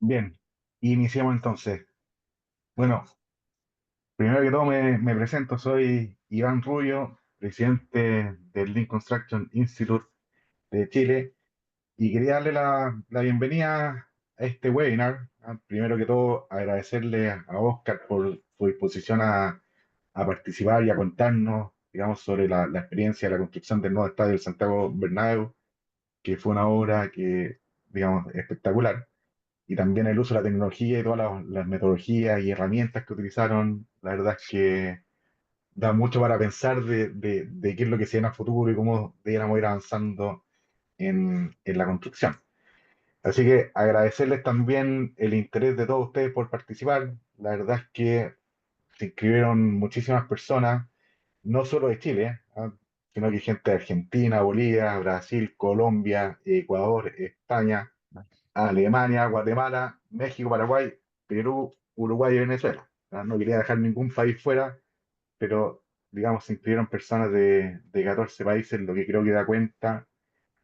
Bien, iniciemos entonces. Bueno, primero que todo me presento, soy Iván Rubio, presidente del Lean Construction Institute de Chile, y quería darle la bienvenida a este webinar. Primero que todo, agradecerle a Oscar por su disposición a participar y a contarnos, digamos, sobre la experiencia de la construcción del nuevo estadio del Santiago Bernabéu, que fue una obra que, digamos, espectacular. Y también el uso de la tecnología y todas las metodologías y herramientas que utilizaron, la verdad es que da mucho para pensar de qué es lo que se viene a futuro y cómo deberíamos ir avanzando en la construcción. Así que agradecerles también el interés de todos ustedes por participar. La verdad es que se inscribieron muchísimas personas, no solo de Chile, sino que gente de Argentina, Bolivia, Brasil, Colombia, Ecuador, España, Alemania, Guatemala, México, Paraguay, Perú, Uruguay y Venezuela. No quería dejar ningún país fuera, pero digamos se inscribieron personas de 14 países, lo que creo que da cuenta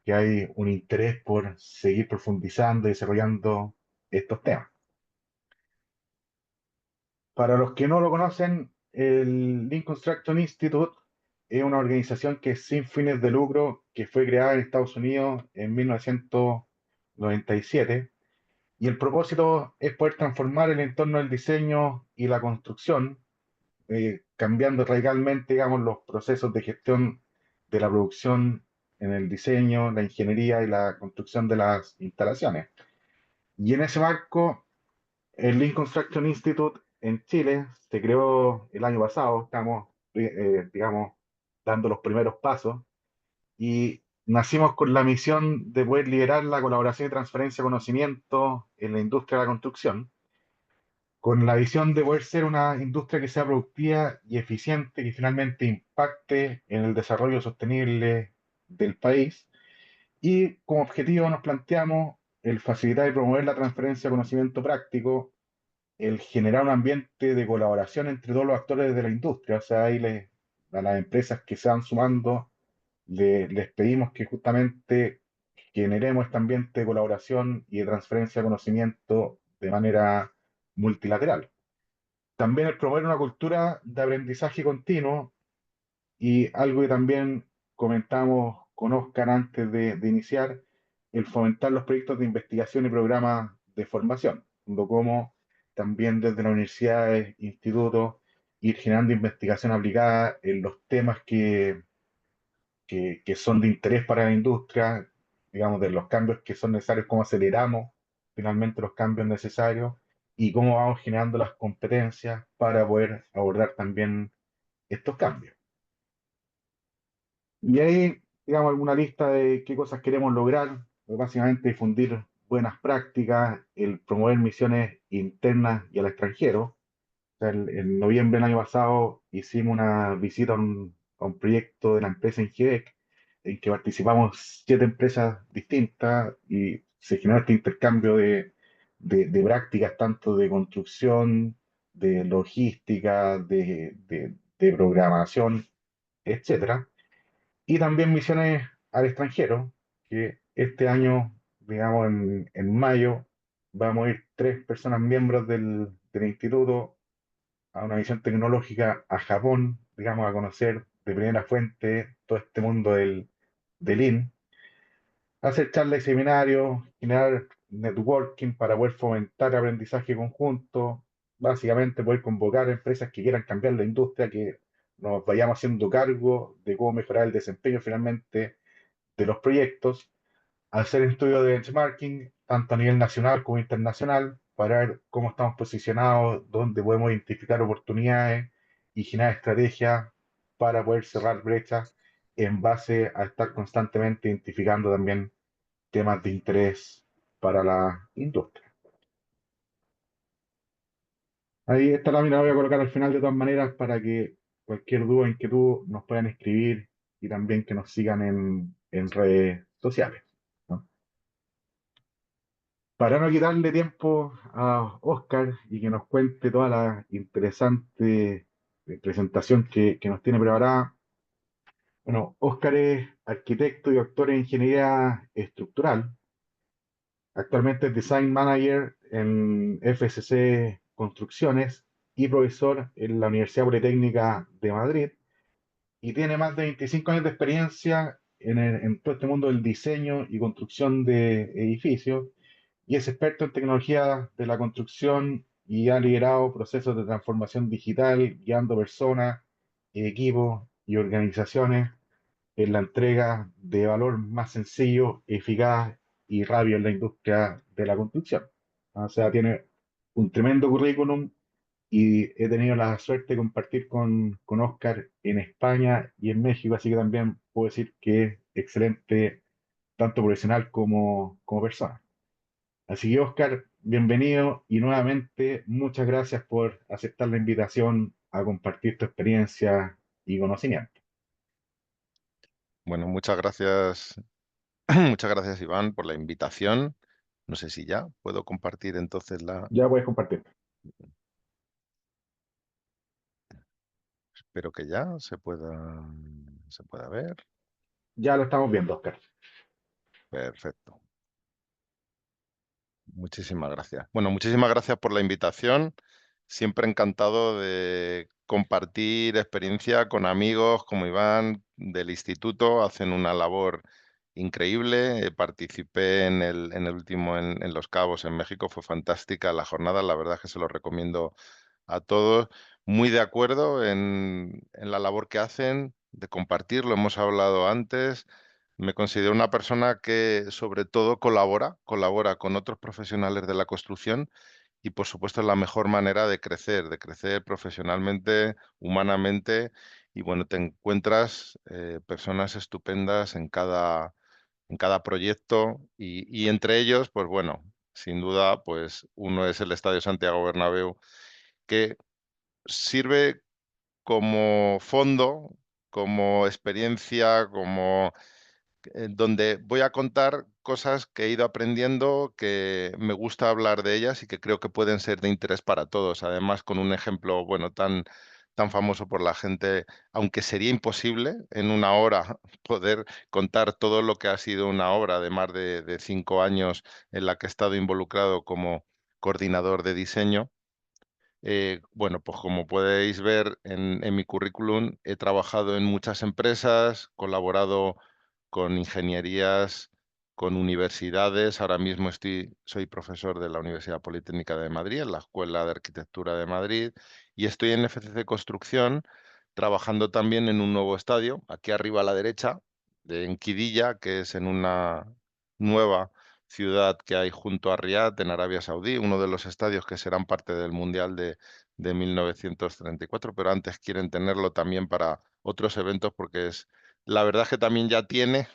que hay un interés por seguir profundizando y desarrollando estos temas. Para los que no lo conocen, el Lean Construction Institute es una organización que es sin fines de lucro, que fue creada en Estados Unidos en 1997. Y el propósito es poder transformar el entorno del diseño y la construcción, cambiando radicalmente, digamos, los procesos de gestión de la producción en el diseño, la ingeniería y la construcción de las instalaciones. Y en ese marco, el Lean Construction Institute en Chile se creó el año pasado, estamos, digamos, dando los primeros pasos y nacimos con la misión de poder liderar la colaboración y transferencia de conocimiento en la industria de la construcción, con la visión de poder ser una industria que sea productiva y eficiente, que finalmente impacte en el desarrollo sostenible del país. Y como objetivo nos planteamos el facilitar y promover la transferencia de conocimiento práctico, el generar un ambiente de colaboración entre todos los actores de la industria. O sea, a las empresas que se van sumando, les pedimos que justamente generemos este ambiente de colaboración y de transferencia de conocimiento de manera multilateral. También el promover una cultura de aprendizaje continuo y algo que también comentamos con Oscar antes de iniciar, el fomentar los proyectos de investigación y programas de formación, como también desde las universidades, institutos, ir generando investigación aplicada en los temas que son de interés para la industria, digamos, de los cambios que son necesarios, cómo aceleramos finalmente los cambios necesarios y cómo vamos generando las competencias para poder abordar también estos cambios. Y ahí, digamos, alguna lista de qué cosas queremos lograr, pues básicamente difundir buenas prácticas, el promover misiones internas y al extranjero. O sea, en noviembre del año pasado hicimos una visita a un proyecto de la empresa Ingec, en que participamos 7 empresas distintas y se generó este intercambio de prácticas, tanto de construcción, de logística, de programación, etcétera. Y también misiones al extranjero, que este año, digamos en mayo, vamos a ir 3 personas miembros del instituto a una misión tecnológica a Japón, digamos, a conocer de primera fuente todo este mundo del Lean, hacer charlas y seminarios, generar networking para poder fomentar aprendizaje conjunto, básicamente poder convocar a empresas que quieran cambiar la industria, que nos vayamos haciendo cargo de cómo mejorar el desempeño finalmente de los proyectos, hacer estudios de benchmarking, tanto a nivel nacional como internacional, para ver cómo estamos posicionados, dónde podemos identificar oportunidades y generar estrategias para poder cerrar brechas en base a estar constantemente identificando también temas de interés para la industria. Ahí esta lámina la voy a colocar al final de todas maneras para que cualquier duda, inquietud nos puedan escribir y también que nos sigan en redes sociales, ¿no? Para no quitarle tiempo a Oscar y que nos cuente toda la interesante presentación que nos tiene preparada, bueno, Oscar es arquitecto y doctor en ingeniería estructural. Actualmente es Design Manager en FCC Construcciones y profesor en la Universidad Politécnica de Madrid, y tiene más de 25 años de experiencia en todo este mundo del diseño y construcción de edificios, y es experto en tecnología de la construcción y ha liderado procesos de transformación digital, guiando personas, equipos y organizaciones en la entrega de valor más sencillo, eficaz y rápido en la industria de la construcción. O sea, tiene un tremendo currículum y he tenido la suerte de compartir con Oscar en España y en México, así que también puedo decir que es excelente tanto profesional como persona. Así que Oscar, bienvenido y nuevamente muchas gracias por aceptar la invitación a compartir tu experiencia y conocimiento. Bueno, muchas gracias, muchas gracias Iván por la invitación. No sé si ya puedo compartir entonces Ya puedes compartir. espero que ya se pueda ver. Ya lo estamos viendo, Oscar. Perfecto. Muchísimas gracias. Bueno, muchísimas gracias por la invitación. Siempre encantado de compartir experiencia con amigos como Iván del instituto. Hacen una labor increíble. Participé en el último en Los Cabos, en México. Fue fantástica la jornada. La verdad es que se lo recomiendo a todos. Muy de acuerdo en la labor que hacen, de compartir. Lo hemos hablado antes. Me considero una persona que sobre todo colabora con otros profesionales de la construcción y por supuesto es la mejor manera de crecer profesionalmente, humanamente y bueno, te encuentras personas estupendas en cada proyecto y entre ellos, pues bueno, sin duda, pues uno es el Estadio Santiago Bernabéu que sirve como fondo, como experiencia, como donde voy a contar cosas que he ido aprendiendo, que me gusta hablar de ellas y que creo que pueden ser de interés para todos. Además, con un ejemplo, bueno, tan famoso por la gente, aunque sería imposible en una hora poder contar todo lo que ha sido una obra de más de 5 años en la que he estado involucrado como coordinador de diseño. Bueno, pues como podéis ver en mi currículum, he trabajado en muchas empresas, colaborado con ingenierías, con universidades. Ahora mismo soy profesor de la Universidad Politécnica de Madrid, en la Escuela de Arquitectura de Madrid, y estoy en FCC Construcción, trabajando también en un nuevo estadio, aquí arriba a la derecha, en Qiddiya, que es en una nueva ciudad que hay junto a Riad, en Arabia Saudí, uno de los estadios que serán parte del Mundial de 1934, pero antes quieren tenerlo también para otros eventos porque la verdad es que también ya tiene,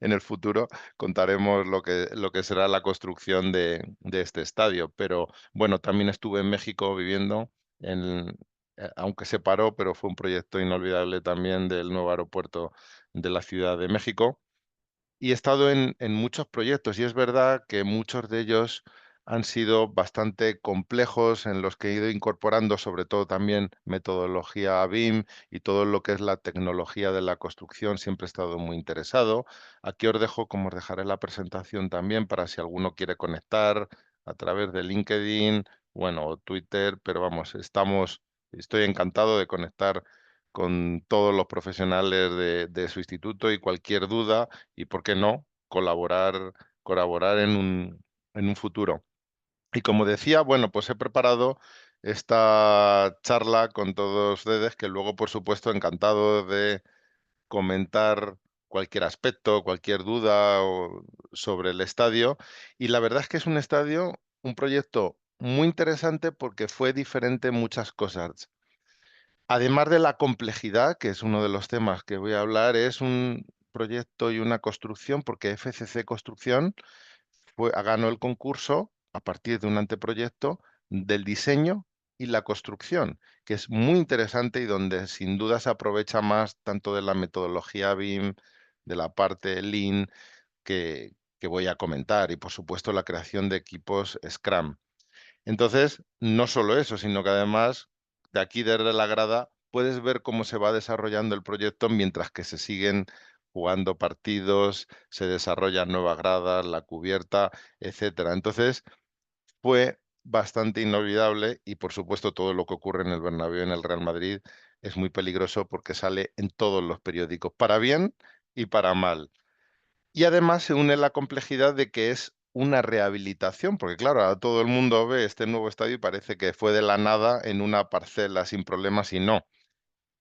en el futuro contaremos lo que será la construcción de este estadio, pero bueno, también estuve en México viviendo, aunque se paró, pero fue un proyecto inolvidable también del nuevo aeropuerto de la Ciudad de México. Y he estado en muchos proyectos y es verdad que muchos de ellos han sido bastante complejos en los que he ido incorporando sobre todo también metodología BIM y todo lo que es la tecnología de la construcción. Siempre he estado muy interesado. Aquí os dejo, como os dejaré la presentación también para si alguno quiere conectar a través de LinkedIn, bueno, o Twitter, pero vamos, estoy encantado de conectar con todos los profesionales de su instituto y cualquier duda y, ¿por qué no?, colaborar en un futuro. Y como decía, bueno, pues he preparado esta charla con todos ustedes, que luego, por supuesto, encantado de comentar cualquier aspecto, cualquier duda sobre el estadio. Y la verdad es que es un proyecto muy interesante porque fue diferente en muchas cosas. Además de la complejidad, que es uno de los temas que voy a hablar, es un proyecto y una construcción, porque FCC Construcción ganó el concurso a partir de un anteproyecto del diseño y la construcción, que es muy interesante y donde sin duda se aprovecha más tanto de la metodología BIM, de la parte Lean que voy a comentar y por supuesto la creación de equipos Scrum. Entonces, no solo eso, sino que además de aquí desde la grada puedes ver cómo se va desarrollando el proyecto mientras que se siguen jugando partidos, se desarrollan nuevas gradas, la cubierta, etcétera. Entonces, fue bastante inolvidable y, por supuesto, todo lo que ocurre en el Bernabéu y en el Real Madrid es muy peligroso porque sale en todos los periódicos, para bien y para mal. Y además se une la complejidad de que es una rehabilitación, porque claro, ahora todo el mundo ve este nuevo estadio y parece que fue de la nada en una parcela sin problemas y no.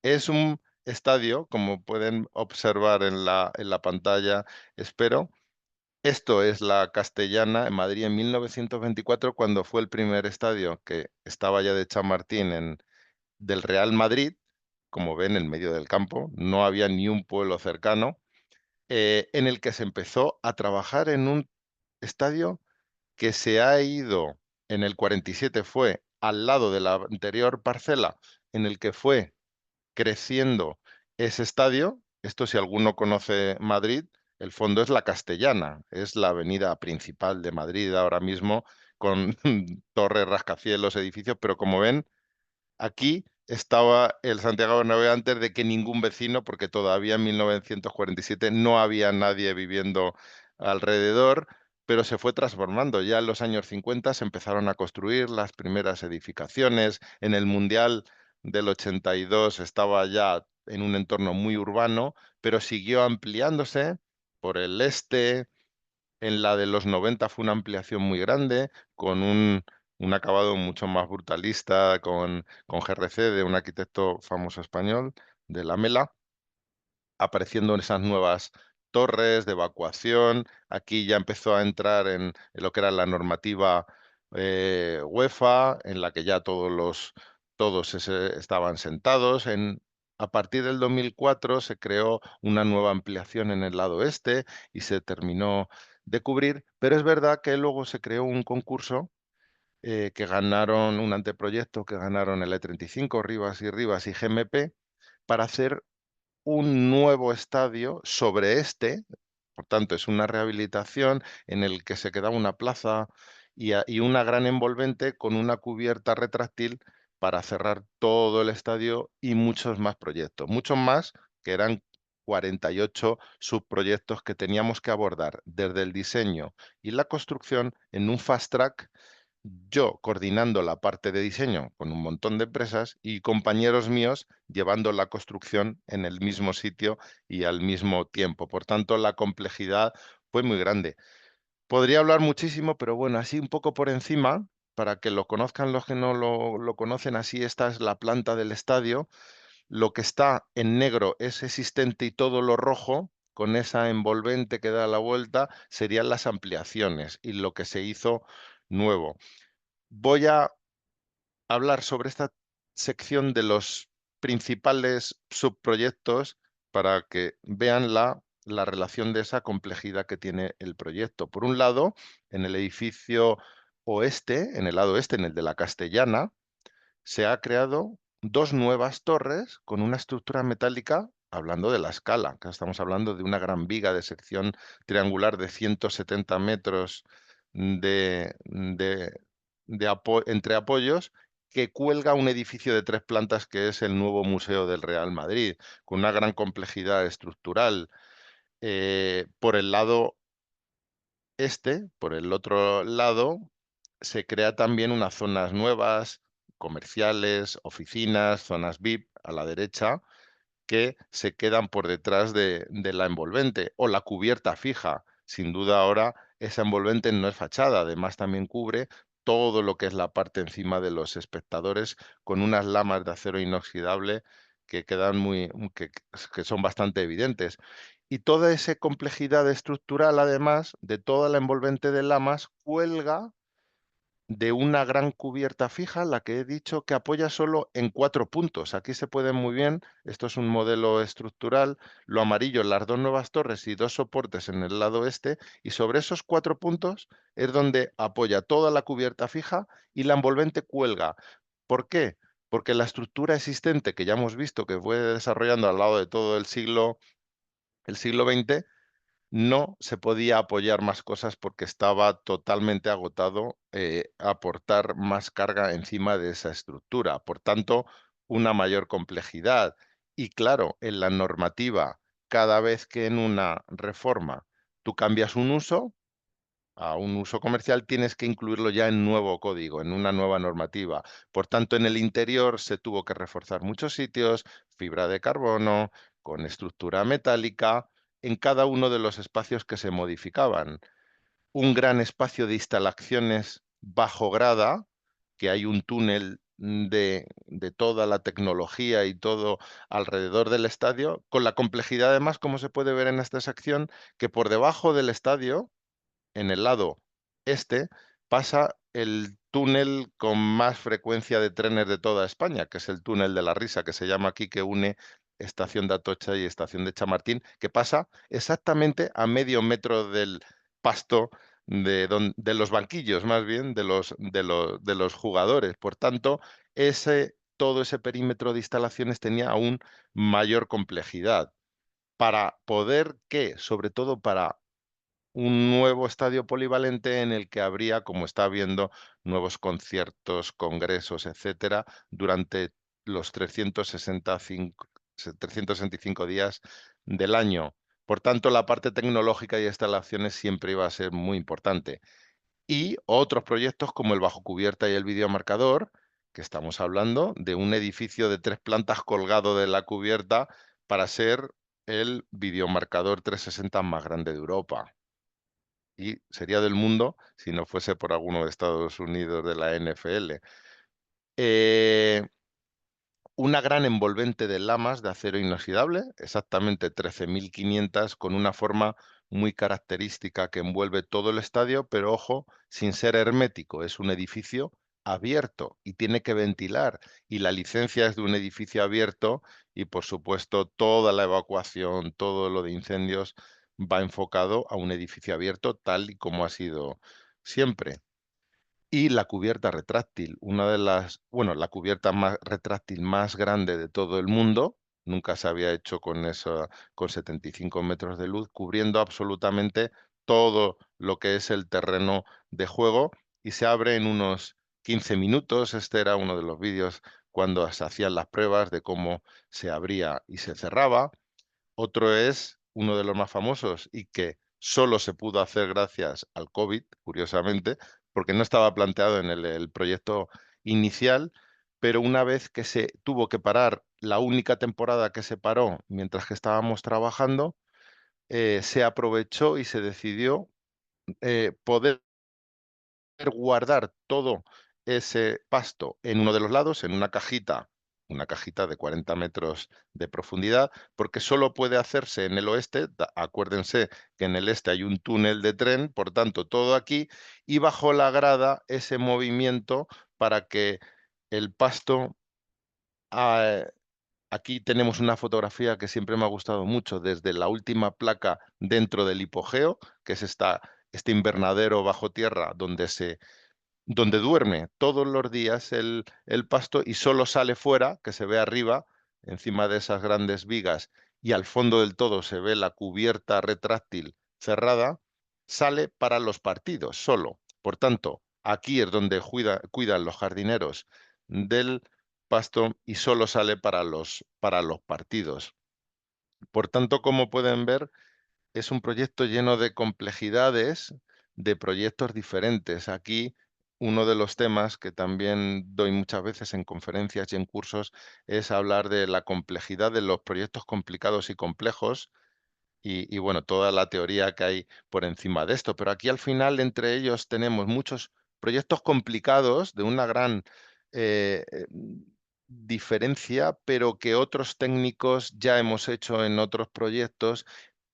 Es un estadio, como pueden observar en la pantalla, espero. Esto es la Castellana en Madrid en 1924, cuando fue el primer estadio que estaba ya de Chamartín del Real Madrid, como ven, en medio del campo, no había ni un pueblo cercano, en el que se empezó a trabajar en un estadio que se ha ido en el 47, fue al lado de la anterior parcela en el que fue creciendo ese estadio. Esto, si alguno conoce Madrid, el fondo es la Castellana, es la avenida principal de Madrid ahora mismo, con torres, rascacielos, edificios, pero como ven, aquí estaba el Santiago Bernabéu antes de que ningún vecino, porque todavía en 1947 no había nadie viviendo alrededor, pero se fue transformando. Ya en los años 50 se empezaron a construir las primeras edificaciones. En el Mundial del 82 estaba ya en un entorno muy urbano, pero siguió ampliándose por el este. En la de los 90 fue una ampliación muy grande, con un acabado mucho más brutalista, con GRC de un arquitecto famoso español, de Lamela, apareciendo en esas nuevas torres de evacuación. Aquí ya empezó a entrar en lo que era la normativa UEFA, en la que ya estaban sentados. A partir del 2004 se creó una nueva ampliación en el lado este y se terminó de cubrir, pero es verdad que luego se creó un concurso que ganaron un anteproyecto, que ganaron el E35, Rivas y GMP, para hacer un nuevo estadio sobre este. Por tanto, es una rehabilitación en el que se quedaba una plaza y una gran envolvente con una cubierta retráctil para cerrar todo el estadio y muchos más proyectos, muchos más, que eran 48 subproyectos que teníamos que abordar desde el diseño y la construcción en un fast track, yo coordinando la parte de diseño con un montón de empresas y compañeros míos llevando la construcción en el mismo sitio y al mismo tiempo. Por tanto, la complejidad fue muy grande. Podría hablar muchísimo, pero bueno, así un poco por encima, para que lo conozcan los que no lo conocen, así esta es la planta del estadio. Lo que está en negro es existente y todo lo rojo, con esa envolvente que da la vuelta, serían las ampliaciones y lo que se hizo nuevo. Voy a hablar sobre esta sección de los principales subproyectos para que vean la relación de esa complejidad que tiene el proyecto. Por un lado, en el edificio oeste, en el lado oeste, en el de la Castellana, se ha creado dos nuevas torres con una estructura metálica, hablando de la escala, que estamos hablando de una gran viga de sección triangular de 170 metros entre apoyos, que cuelga un edificio de 3 plantas que es el nuevo Museo del Real Madrid, con una gran complejidad estructural. Por el lado este, por el otro lado, se crea también unas zonas nuevas, comerciales, oficinas, zonas VIP a la derecha, que se quedan por detrás de la envolvente o la cubierta fija. Sin duda ahora esa envolvente no es fachada, además también cubre todo lo que es la parte encima de los espectadores con unas lamas de acero inoxidable que quedan que son bastante evidentes. Y toda esa complejidad estructural, además de toda la envolvente de lamas, cuelga de una gran cubierta fija, la que he dicho que apoya solo en 4 puntos. Aquí se puede muy bien, esto es un modelo estructural, lo amarillo, las dos nuevas torres y dos soportes en el lado este, y sobre esos 4 puntos es donde apoya toda la cubierta fija y la envolvente cuelga. ¿Por qué? Porque la estructura existente que ya hemos visto que fue desarrollando al lado de todo el siglo XX, no se podía apoyar más cosas porque estaba totalmente agotado aportar más carga encima de esa estructura. Por tanto, una mayor complejidad. Y claro, en la normativa, cada vez que en una reforma tú cambias un uso, a un uso comercial, tienes que incluirlo ya en nuevo código, en una nueva normativa. Por tanto, en el interior se tuvo que reforzar muchos sitios, fibra de carbono, con estructura metálica, en cada uno de los espacios que se modificaban. Un gran espacio de instalaciones bajo grada, que hay un túnel de toda la tecnología y todo alrededor del estadio, con la complejidad además, como se puede ver en esta sección, que por debajo del estadio, en el lado este, pasa el túnel con más frecuencia de trenes de toda España, que es el túnel de la Risa, que se llama aquí, que une estación de Atocha y estación de Chamartín, que pasa exactamente a medio metro del pasto de los banquillos, más bien, de los jugadores. Por tanto, todo ese perímetro de instalaciones tenía aún mayor complejidad. Para poder que, sobre todo para un nuevo estadio polivalente en el que habría, como está habiendo, nuevos conciertos, congresos, etcétera, durante los 365 días del año. Por tanto, la parte tecnológica y instalaciones siempre iba a ser muy importante. Y otros proyectos como el bajo cubierta y el videomarcador, que estamos hablando de un edificio de 3 plantas colgado de la cubierta para ser el videomarcador 360 más grande de Europa y sería del mundo si no fuese por alguno de Estados Unidos de la NFL. Eh, una gran envolvente de lamas de acero inoxidable, exactamente 13.500, con una forma muy característica que envuelve todo el estadio, pero ojo, sin ser hermético, es un edificio abierto y tiene que ventilar, y la licencia es de un edificio abierto y por supuesto toda la evacuación, todo lo de incendios va enfocado a un edificio abierto tal y como ha sido siempre. Y la cubierta retráctil, una de las, bueno, la cubierta más retráctil más grande de todo el mundo, nunca se había hecho con eso, con 75 metros de luz, cubriendo absolutamente todo lo que es el terreno de juego y se abre en unos 15 minutos. Este era uno de los vídeos cuando se hacían las pruebas de cómo se abría y se cerraba. Otro es uno de los más famosos y que solo se pudo hacer gracias al COVID, curiosamente, porque no estaba planteado en el proyecto inicial, pero una vez que se tuvo que parar, la única temporada que se paró mientras que estábamos trabajando, se aprovechó y se decidió poder guardar todo ese pasto en uno de los lados, en una cajita de 40 metros de profundidad, porque solo puede hacerse en el oeste. Acuérdense que en el este hay un túnel de tren, por tanto, todo aquí, y bajo la grada ese movimiento para que el pasto... ah, aquí tenemos una fotografía que siempre me ha gustado mucho, desde la última placa dentro del hipogeo, que es este invernadero bajo tierra donde duerme todos los días el pasto y solo sale fuera, que se ve arriba, encima de esas grandes vigas, y al fondo del todo se ve la cubierta retráctil cerrada, sale para los partidos solo. Por tanto, aquí es donde cuidan los jardineros del pasto y solo sale para los partidos. Por tanto, como pueden ver, es un proyecto lleno de complejidades, de proyectos diferentes. Aquí uno de los temas que también doy muchas veces en conferencias y en cursos es hablar de la complejidad de los proyectos complicados y complejos y bueno, toda la teoría que hay por encima de esto. Pero aquí al final entre ellos tenemos muchos proyectos complicados de una gran eh, eh, diferencia, pero que otros técnicos ya hemos hecho en otros proyectos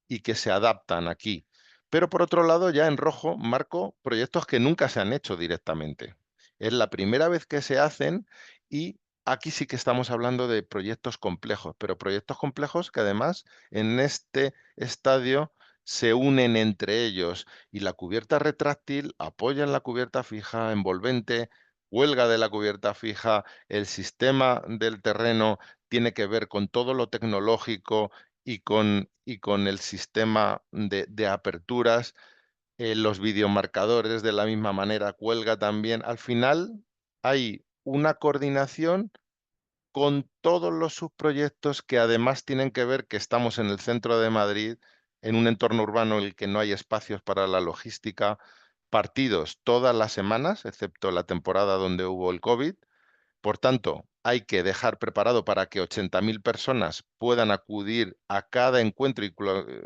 y que se adaptan aquí. Pero por otro lado, ya en rojo marco proyectos que nunca se han hecho directamente. Es la primera vez que se hacen y aquí sí que estamos hablando de proyectos complejos, pero proyectos complejos que además en este estadio se unen entre ellos y la cubierta retráctil apoya en la cubierta fija envolvente, huelga de la cubierta fija, el sistema del terreno tiene que ver con todo lo tecnológico y con el sistema de aperturas, los videomarcadores de la misma manera, cuelga también. Al final hay una coordinación con todos los subproyectos que además tienen que ver que estamos en el centro de Madrid, en un entorno urbano en el que no hay espacios para la logística. partidos todas las semanas, excepto la temporada donde hubo el COVID. Por tanto, hay que dejar preparado para que 80.000 personas puedan acudir a cada encuentro,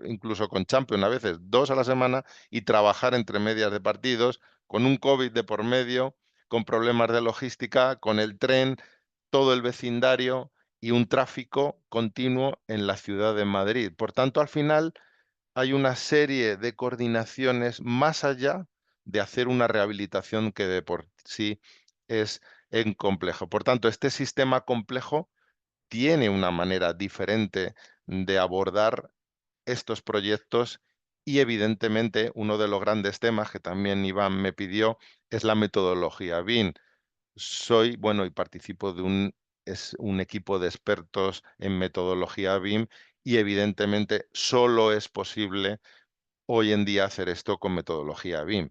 incluso con Champions, a veces 2 a la semana, y trabajar entre medias de partidos, con un COVID de por medio, con problemas de logística, con el tren, todo el vecindario y un tráfico continuo en la ciudad de Madrid. Por tanto, al final hay una serie de coordinaciones más allá de hacer una rehabilitación que de por sí es en complejo. Por tanto, este sistema complejo tiene una manera diferente de abordar estos proyectos y evidentemente uno de los grandes temas que también Iván me pidió es la metodología BIM. Soy, bueno, y participo de un equipo de expertos en metodología BIM y evidentemente solo es posible hoy en día hacer esto con metodología BIM.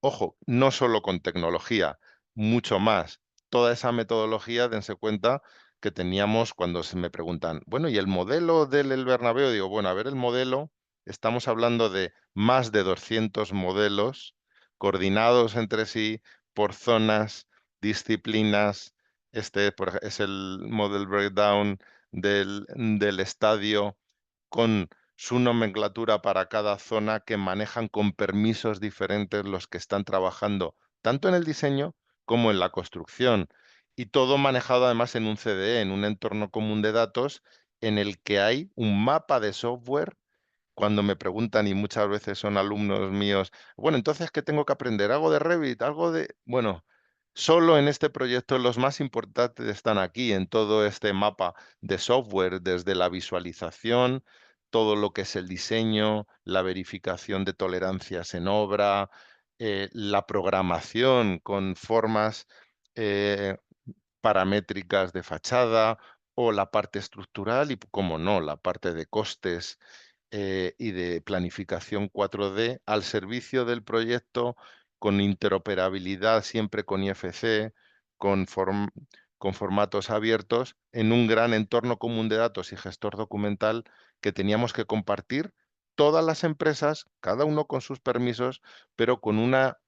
Ojo, no solo con tecnología, mucho más. Toda esa metodología, dense cuenta que teníamos cuando se me preguntan, bueno, ¿y el modelo del El Bernabéu? Digo, bueno, a ver el modelo, estamos hablando de más de 200 modelos coordinados entre sí por zonas, disciplinas. Este es el model breakdown del estadio con su nomenclatura para cada zona que manejan con permisos diferentes los que están trabajando tanto en el diseño como en la construcción. Y todo manejado además en un CDE, en un entorno común de datos, en el que hay un mapa de software. Cuando me preguntan, y muchas veces son alumnos míos, bueno, entonces, ¿qué tengo que aprender? ¿Algo de Revit? ¿Algo de...? Bueno, solo en este proyecto los más importantes están aquí, en todo este mapa de software, desde la visualización, todo lo que es el diseño, la verificación de tolerancias en obra, la programación con formas eh, paramétricas de fachada o la parte estructural y, como no, la parte de costes y de planificación 4D al servicio del proyecto con interoperabilidad siempre con IFC, con, con formatos abiertos, en un gran entorno común de datos y gestor documental que teníamos que compartir todas las empresas, cada uno con sus permisos, pero con una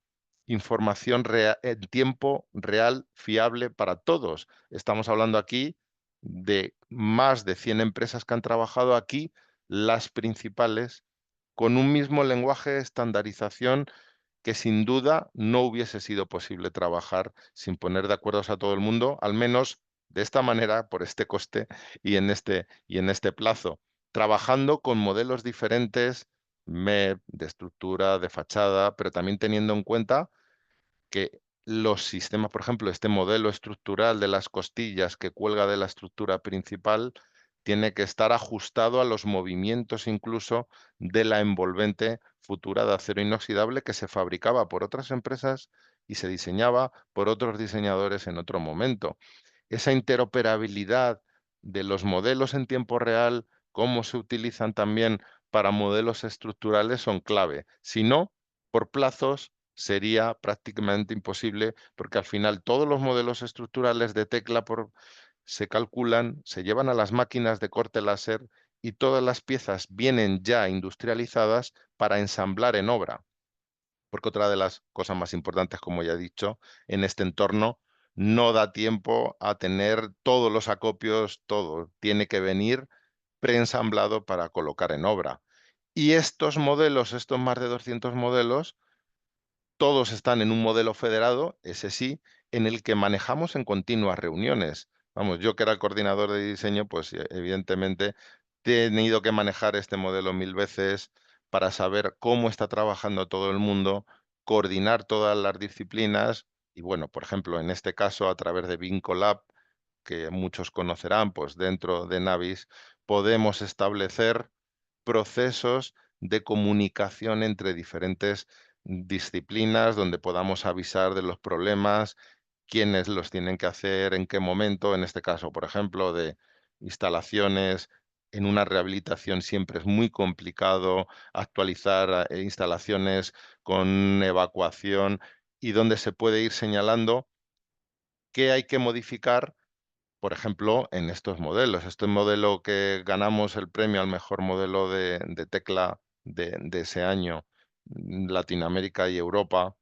información en tiempo real, fiable para todos. Estamos hablando aquí de más de 100 empresas que han trabajado aquí, las principales, con un mismo lenguaje de estandarización que sin duda no hubiese sido posible trabajar sin poner de acuerdo a todo el mundo, al menos de esta manera, por este coste y en este plazo, trabajando con modelos diferentes, MEP, de estructura, de fachada, pero también teniendo en cuenta que los sistemas, por ejemplo, este modelo estructural de las costillas que cuelga de la estructura principal, tiene que estar ajustado a los movimientos incluso de la envolvente futura de acero inoxidable que se fabricaba por otras empresas y se diseñaba por otros diseñadores en otro momento. Esa interoperabilidad de los modelos en tiempo real, cómo se utilizan también para modelos estructurales son clave. Si no, por plazos sería prácticamente imposible porque al final todos los modelos estructurales de tecla se calculan, se llevan a las máquinas de corte láser y todas las piezas vienen ya industrializadas para ensamblar en obra. Porque otra de las cosas más importantes, como ya he dicho, en este entorno no da tiempo a tener todos los acopios, todo tiene que venir preensamblado para colocar en obra. Y estos modelos, estos más de 200 modelos, todos están en un modelo federado, ese sí, en el que manejamos en continuas reuniones. Vamos, yo que era el coordinador de diseño, pues evidentemente he tenido que manejar este modelo 1000 veces para saber cómo está trabajando todo el mundo, coordinar todas las disciplinas y bueno, por ejemplo, en este caso a través de Vincolab, que muchos conocerán, pues dentro de Navis podemos establecer procesos de comunicación entre diferentes disciplinas donde podamos avisar de los problemas, quiénes los tienen que hacer, en qué momento, en este caso, por ejemplo, de instalaciones. En una rehabilitación siempre es muy complicado actualizar instalaciones con evacuación y donde se puede ir señalando qué hay que modificar, por ejemplo, en estos modelos. Este modelo que ganamos el premio al mejor modelo de tecla de ese año, Latinoamérica y Europa.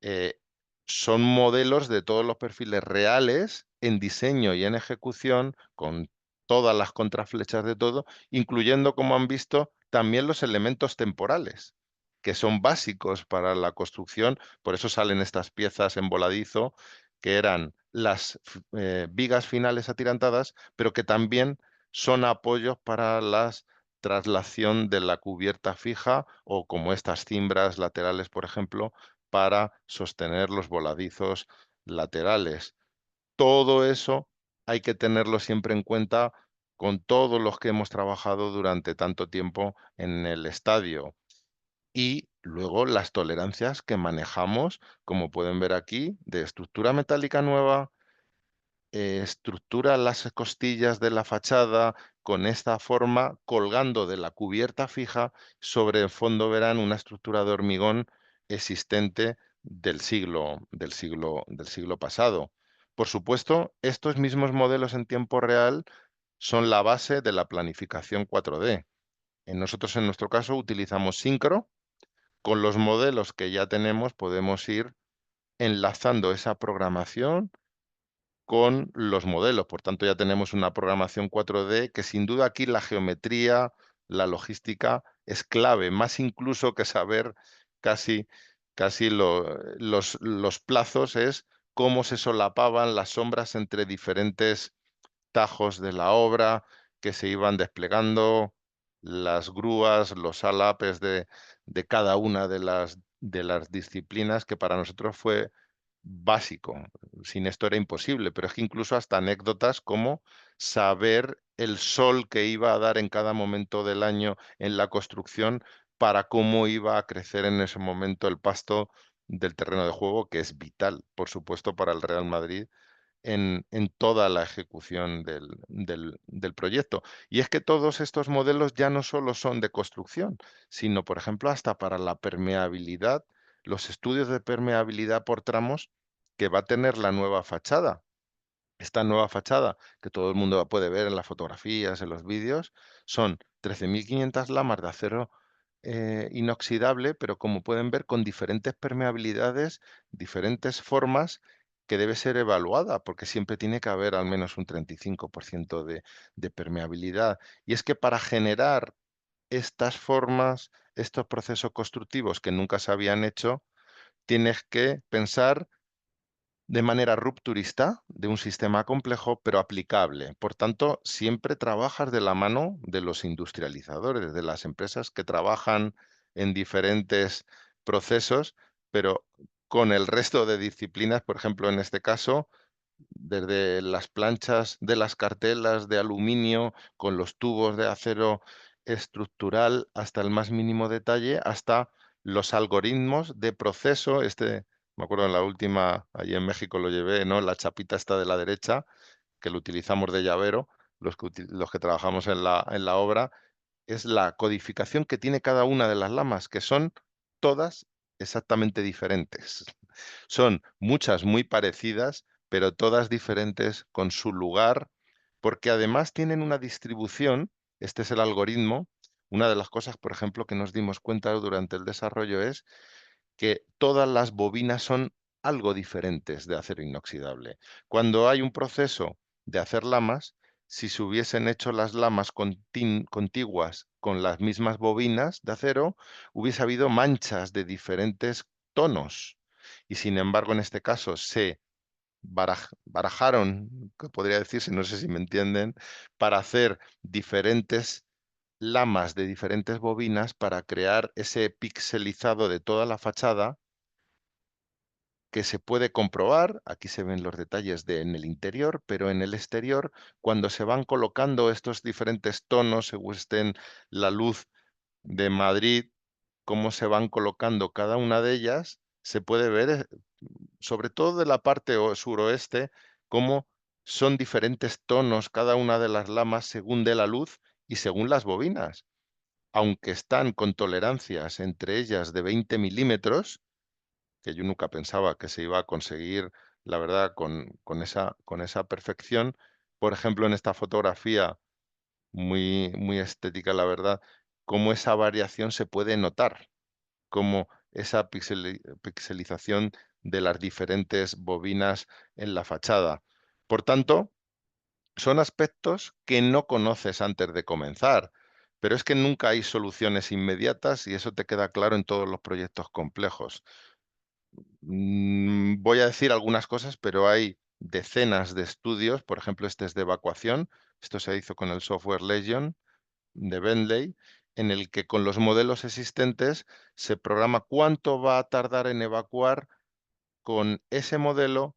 eh, son modelos de todos los perfiles reales en diseño y en ejecución, con todas las contraflechas de todo, incluyendo, como han visto, también los elementos temporales, que son básicos para la construcción. Por eso salen estas piezas en voladizo, que eran las vigas finales atirantadas, pero que también son apoyos para la traslación de la cubierta fija, o como estas cimbras laterales, por ejemplo, para sostener los voladizos laterales. Todo eso hay que tenerlo siempre en cuenta con todos los que hemos trabajado durante tanto tiempo en el estadio. Y luego las tolerancias que manejamos, como pueden ver aquí, de estructura metálica nueva, estructura las costillas de la fachada con esta forma, colgando de la cubierta fija. Sobre el fondo verán una estructura de hormigón existente del siglo pasado. Por supuesto, estos mismos modelos en tiempo real son la base de la planificación 4D. Nosotros, en nuestro caso, utilizamos Syncro. Con los modelos que ya tenemos podemos ir enlazando esa programación con los modelos. Por tanto, ya tenemos una programación 4D, que sin duda aquí la geometría, la logística es clave, más incluso que saber casi, casi los plazos, es cómo se solapaban las sombras entre diferentes tajos de la obra que se iban desplegando, las grúas, los alapes de cada una de las disciplinas, que para nosotros fue básico. Sin esto era imposible, pero es que incluso hasta anécdotas como saber el sol que iba a dar en cada momento del año en la construcción, para cómo iba a crecer en ese momento el pasto del terreno de juego, que es vital, por supuesto, para el Real Madrid en toda la ejecución del proyecto. Y es que todos estos modelos ya no solo son de construcción, sino, por ejemplo, hasta para la permeabilidad, los estudios de permeabilidad por tramos que va a tener la nueva fachada. Esta nueva fachada, que todo el mundo puede ver en las fotografías, en los vídeos, son 13.500 lamas de acero inoxidable, pero como pueden ver, con diferentes permeabilidades, diferentes formas, que debe ser evaluada, porque siempre tiene que haber al menos un 35% de permeabilidad. Y es que para generar estas formas, estos procesos constructivos que nunca se habían hecho, tienes que pensar de manera rupturista de un sistema complejo pero aplicable. Por tanto, siempre trabajas de la mano de los industrializadores, de las empresas que trabajan en diferentes procesos, pero con el resto de disciplinas. Por ejemplo, en este caso, desde las planchas de las cartelas de aluminio, con los tubos de acero estructural hasta el más mínimo detalle, hasta los algoritmos de proceso. Me acuerdo en la última, allí en México lo llevé, ¿no? La chapita esta de la derecha, que lo utilizamos de llavero, los que trabajamos en la obra, es la codificación que tiene cada una de las lamas, que son todas exactamente diferentes. Son muchas muy parecidas, pero todas diferentes con su lugar, porque además tienen una distribución. Este es el algoritmo. Una de las cosas, por ejemplo, que nos dimos cuenta durante el desarrollo es que todas las bobinas son algo diferentes de acero inoxidable. Cuando hay un proceso de hacer lamas, si se hubiesen hecho las lamas contiguas con las mismas bobinas de acero, hubiese habido manchas de diferentes tonos. Y sin embargo, en este caso se barajaron, que podría decirse, no sé si me entienden, para hacer diferentes lamas de diferentes bobinas, para crear ese pixelizado de toda la fachada, que se puede comprobar. Aquí se ven los detalles en el interior, pero en el exterior, cuando se van colocando estos diferentes tonos, según estén la luz de Madrid, cómo se van colocando cada una de ellas, se puede ver, sobre todo de la parte suroeste, cómo son diferentes tonos cada una de las lamas según de la luz y según las bobinas. Aunque están con tolerancias entre ellas de 20 milímetros, que yo nunca pensaba que se iba a conseguir, la verdad, con esa perfección. Por ejemplo, en esta fotografía, muy, muy estética, la verdad, cómo esa variación se puede notar, cómo esa pixelización de las diferentes bobinas en la fachada. Por tanto, son aspectos que no conoces antes de comenzar, pero es que nunca hay soluciones inmediatas y eso te queda claro en todos los proyectos complejos. Voy a decir algunas cosas, pero hay decenas de estudios, por ejemplo, este es de evacuación, esto se hizo con el software Legion de Bentley, en el que con los modelos existentes se programa cuánto va a tardar en evacuar con ese modelo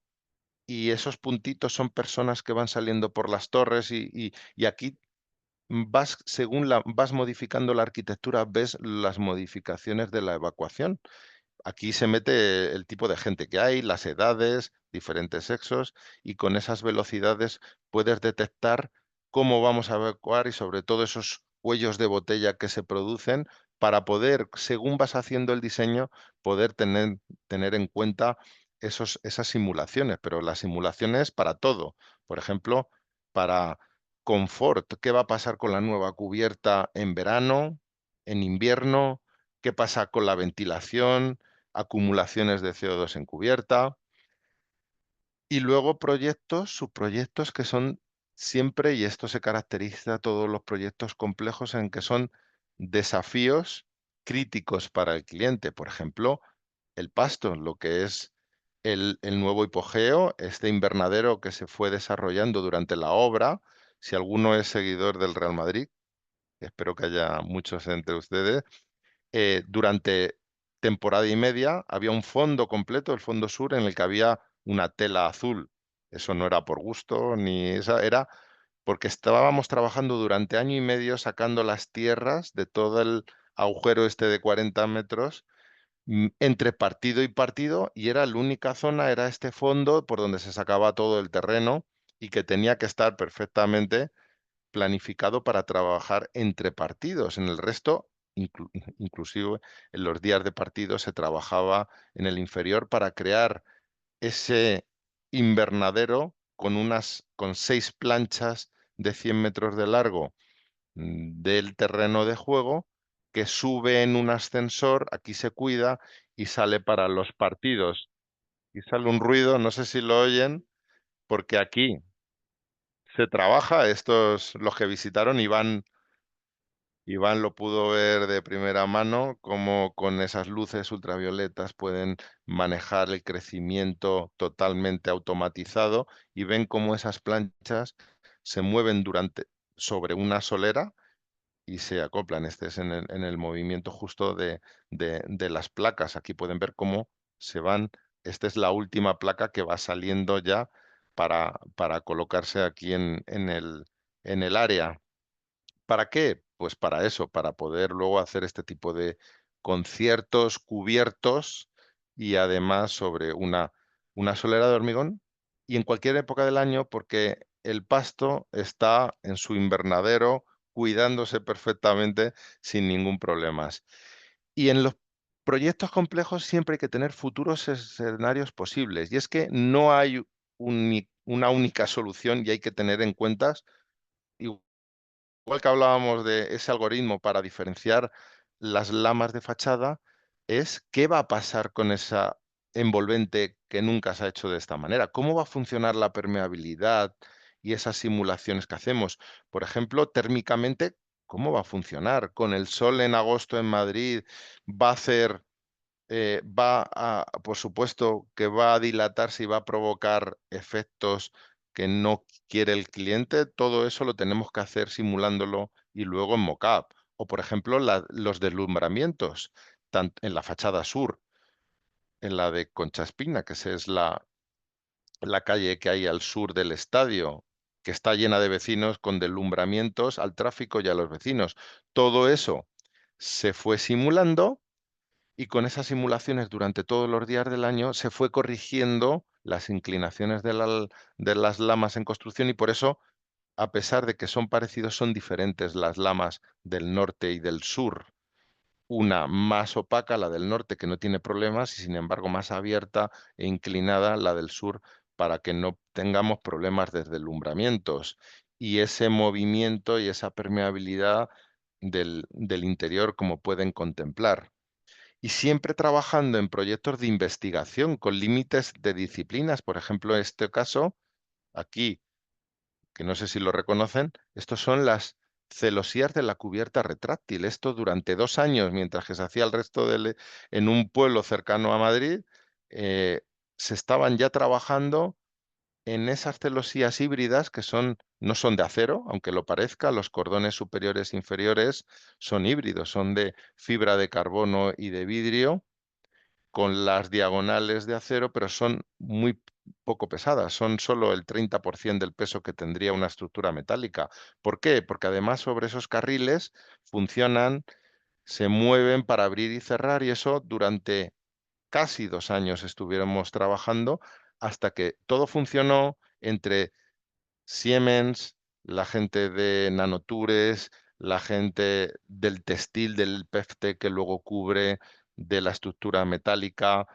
y esos puntitos son personas que van saliendo por las torres y aquí vas, según vas modificando la arquitectura, ves las modificaciones de la evacuación. Aquí se mete el tipo de gente que hay, las edades, diferentes sexos, y con esas velocidades puedes detectar cómo vamos a evacuar y sobre todo esos cuellos de botella que se producen para poder, según vas haciendo el diseño, poder tener en cuenta esas simulaciones. Pero las simulaciones para todo. Por ejemplo, para confort, ¿qué va a pasar con la nueva cubierta en verano, en invierno? ¿Qué pasa con la ventilación? Acumulaciones de CO2 en cubierta, y luego proyectos, subproyectos que son siempre, y esto se caracteriza a todos los proyectos complejos, en que son desafíos críticos para el cliente. Por ejemplo, el pasto, lo que es el nuevo hipogeo, este invernadero que se fue desarrollando durante la obra. Si alguno es seguidor del Real Madrid, espero que haya muchos entre ustedes, durante temporada y media había un fondo completo, el fondo sur, en el que había una tela azul. Eso no era por gusto, ni esa, era porque estábamos trabajando durante año y medio sacando las tierras de todo el agujero este de 40 metros entre partido y partido, y era la única zona, era este fondo por donde se sacaba todo el terreno y que tenía que estar perfectamente planificado para trabajar entre partidos. En el resto, inclusive en los días de partido, se trabajaba en el inferior para crear ese invernadero con 6 planchas de 100 metros de largo del terreno de juego, que sube en un ascensor, aquí se cuida y sale para los partidos. Y sale un ruido, no sé si lo oyen, porque aquí se trabaja, estos, los que visitaron, Iván lo pudo ver de primera mano, cómo con esas luces ultravioletas pueden manejar el crecimiento totalmente automatizado, y ven cómo esas planchas se mueven sobre una solera y se acoplan. Este es en el movimiento justo de las placas. Aquí pueden ver cómo se van. Esta es la última placa que va saliendo ya para colocarse aquí en el área. ¿Para qué? Pues para eso, para poder luego hacer este tipo de conciertos cubiertos y además sobre una solera de hormigón y en cualquier época del año, porque el pasto está en su invernadero cuidándose perfectamente sin ningún problema. Y en los proyectos complejos siempre hay que tener futuros escenarios posibles, y es que no hay una única solución y hay que tener en cuenta, igual que hablábamos de ese algoritmo para diferenciar las lamas de fachada, es qué va a pasar con esa envolvente que nunca se ha hecho de esta manera. ¿Cómo va a funcionar la permeabilidad y esas simulaciones que hacemos? Por ejemplo, térmicamente, ¿cómo va a funcionar? Con el sol en agosto en Madrid, va a hacer por supuesto, que va a dilatarse y va a provocar efectos que no quiere el cliente. Todo eso lo tenemos que hacer simulándolo y luego en mockup. O, por ejemplo, los deslumbramientos, en la fachada sur, en la de Concha Espina, que esa es la calle que hay al sur del estadio, que está llena de vecinos con deslumbramientos al tráfico y a los vecinos. Todo eso se fue simulando, y con esas simulaciones durante todos los días del año se fue corrigiendo las inclinaciones de las lamas en construcción, y por eso, a pesar de que son parecidos, son diferentes las lamas del norte y del sur. Una más opaca, la del norte, que no tiene problemas, y sin embargo más abierta e inclinada, la del sur, para que no tengamos problemas de deslumbramientos. Y ese movimiento y esa permeabilidad del interior, como pueden contemplar. y siempre trabajando en proyectos de investigación con límites de disciplinas. Por ejemplo, en este caso, aquí, que no sé si lo reconocen, estos son las celosías de la cubierta retráctil. Esto durante 2 años, mientras que se hacía el resto en un pueblo cercano a Madrid, eh, se estaban ya trabajando en esas celosías híbridas que no son de acero, aunque lo parezca, los cordones superiores e inferiores son híbridos, son de fibra de carbono y de vidrio, con las diagonales de acero, pero son muy poco pesadas, son solo el 30% del peso que tendría una estructura metálica. ¿Por qué? Porque además sobre esos carriles funcionan, se mueven para abrir y cerrar, y eso durante casi 2 años estuviéramos trabajando hasta que todo funcionó entre Siemens, la gente de Nanotures, la gente del textil, del PEFTE que luego cubre, de la estructura metálica,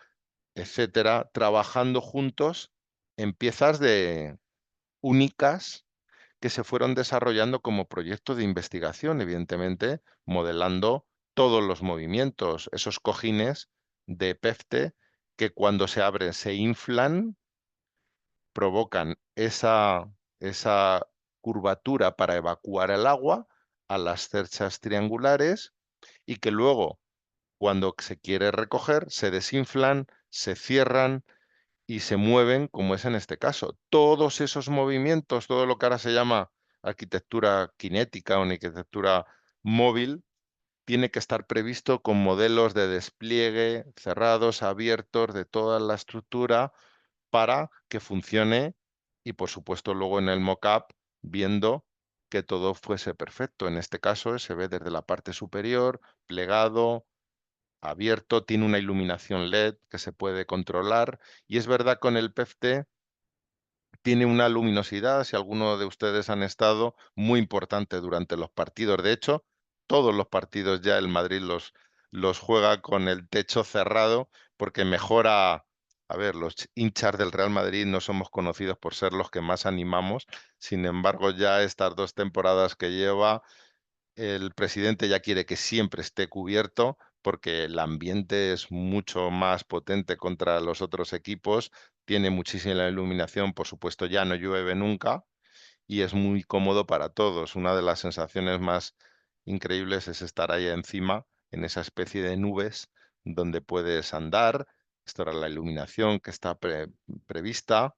etcétera, trabajando juntos en piezas únicas que se fueron desarrollando como proyecto de investigación, evidentemente, modelando todos los movimientos, esos cojines de PEFTE que cuando se abren se inflan, provocan esa curvatura para evacuar el agua a las cerchas triangulares, y que luego, cuando se quiere recoger, se desinflan, se cierran y se mueven, como es en este caso. Todos esos movimientos, todo lo que ahora se llama arquitectura cinética o arquitectura móvil, tiene que estar previsto con modelos de despliegue cerrados, abiertos, de toda la estructura para que funcione, y por supuesto luego en el mockup viendo que todo fuese perfecto. En este caso se ve desde la parte superior, plegado, abierto, tiene una iluminación LED que se puede controlar, y es verdad, con el PFT tiene una luminosidad, si alguno de ustedes han estado, muy importante durante los partidos. De hecho, todos los partidos ya el Madrid los juega con el techo cerrado porque mejora. A ver, los hinchas del Real Madrid no somos conocidos por ser los que más animamos. Sin embargo, ya estas 2 temporadas que lleva, el presidente ya quiere que siempre esté cubierto porque el ambiente es mucho más potente contra los otros equipos, tiene muchísima iluminación, por supuesto ya no llueve nunca y es muy cómodo para todos. Una de las sensaciones más increíbles es estar ahí encima, en esa especie de nubes donde puedes andar. Esto era la iluminación que está prevista.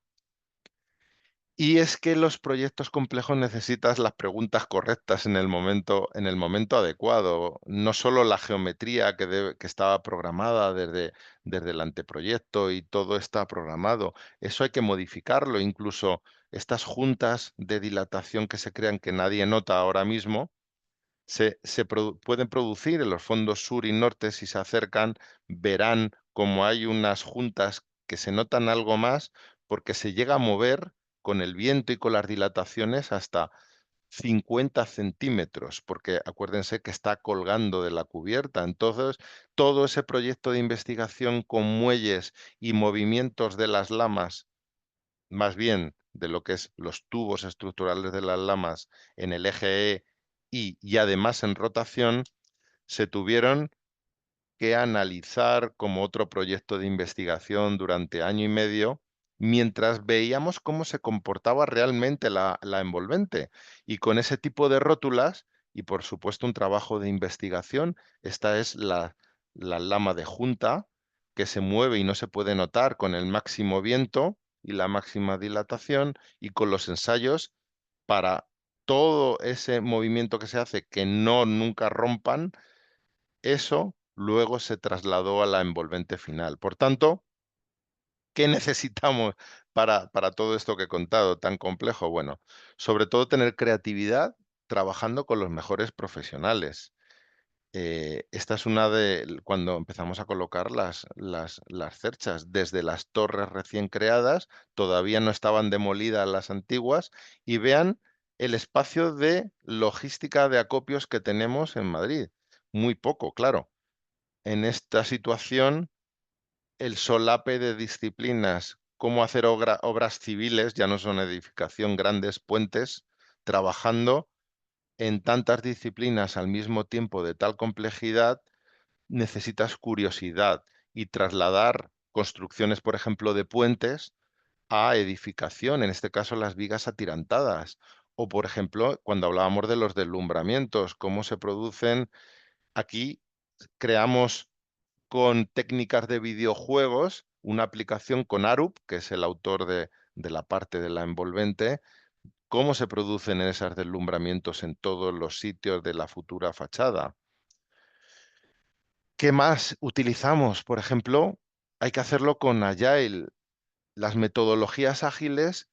Y es que los proyectos complejos necesitas las preguntas correctas en el momento adecuado. No solo la geometría que estaba programada desde el anteproyecto y todo está programado. Eso hay que modificarlo. Incluso estas juntas de dilatación que se crean que nadie nota ahora mismo, pueden producir en los fondos sur y norte. Si se acercan, verán como hay unas juntas que se notan algo más porque se llega a mover con el viento y con las dilataciones hasta 50 centímetros, porque acuérdense que está colgando de la cubierta. Entonces, todo ese proyecto de investigación con muelles y movimientos de las lamas, más bien de lo que es los tubos estructurales de las lamas en el eje E y además en rotación, se tuvieron que analizar como otro proyecto de investigación durante año y medio, mientras veíamos cómo se comportaba realmente la envolvente. Y con ese tipo de rótulas y por supuesto un trabajo de investigación, esta es la lama de junta que se mueve y no se puede notar con el máximo viento y la máxima dilatación, y con los ensayos para todo ese movimiento que se hace que no nunca rompan. Eso luego se trasladó a la envolvente final. Por tanto, ¿qué necesitamos para todo esto que he contado tan complejo? Bueno, sobre todo tener creatividad trabajando con los mejores profesionales. Esta es una cuando empezamos a colocar las cerchas, desde las torres recién creadas, todavía no estaban demolidas las antiguas, y vean el espacio de logística de acopios que tenemos en Madrid. Muy poco, claro. En esta situación, el solape de disciplinas, cómo hacer obras civiles, ya no son edificación, grandes puentes, trabajando en tantas disciplinas al mismo tiempo de tal complejidad, necesitas curiosidad y trasladar construcciones, por ejemplo, de puentes a edificación, en este caso las vigas atirantadas. O, por ejemplo, cuando hablábamos de los deslumbramientos, cómo se producen aquí, creamos con técnicas de videojuegos una aplicación con Arup, que es el autor de la parte de la envolvente, cómo se producen esos deslumbramientos en todos los sitios de la futura fachada. ¿Qué más utilizamos? Por ejemplo, hay que hacerlo con Agile. Las metodologías ágiles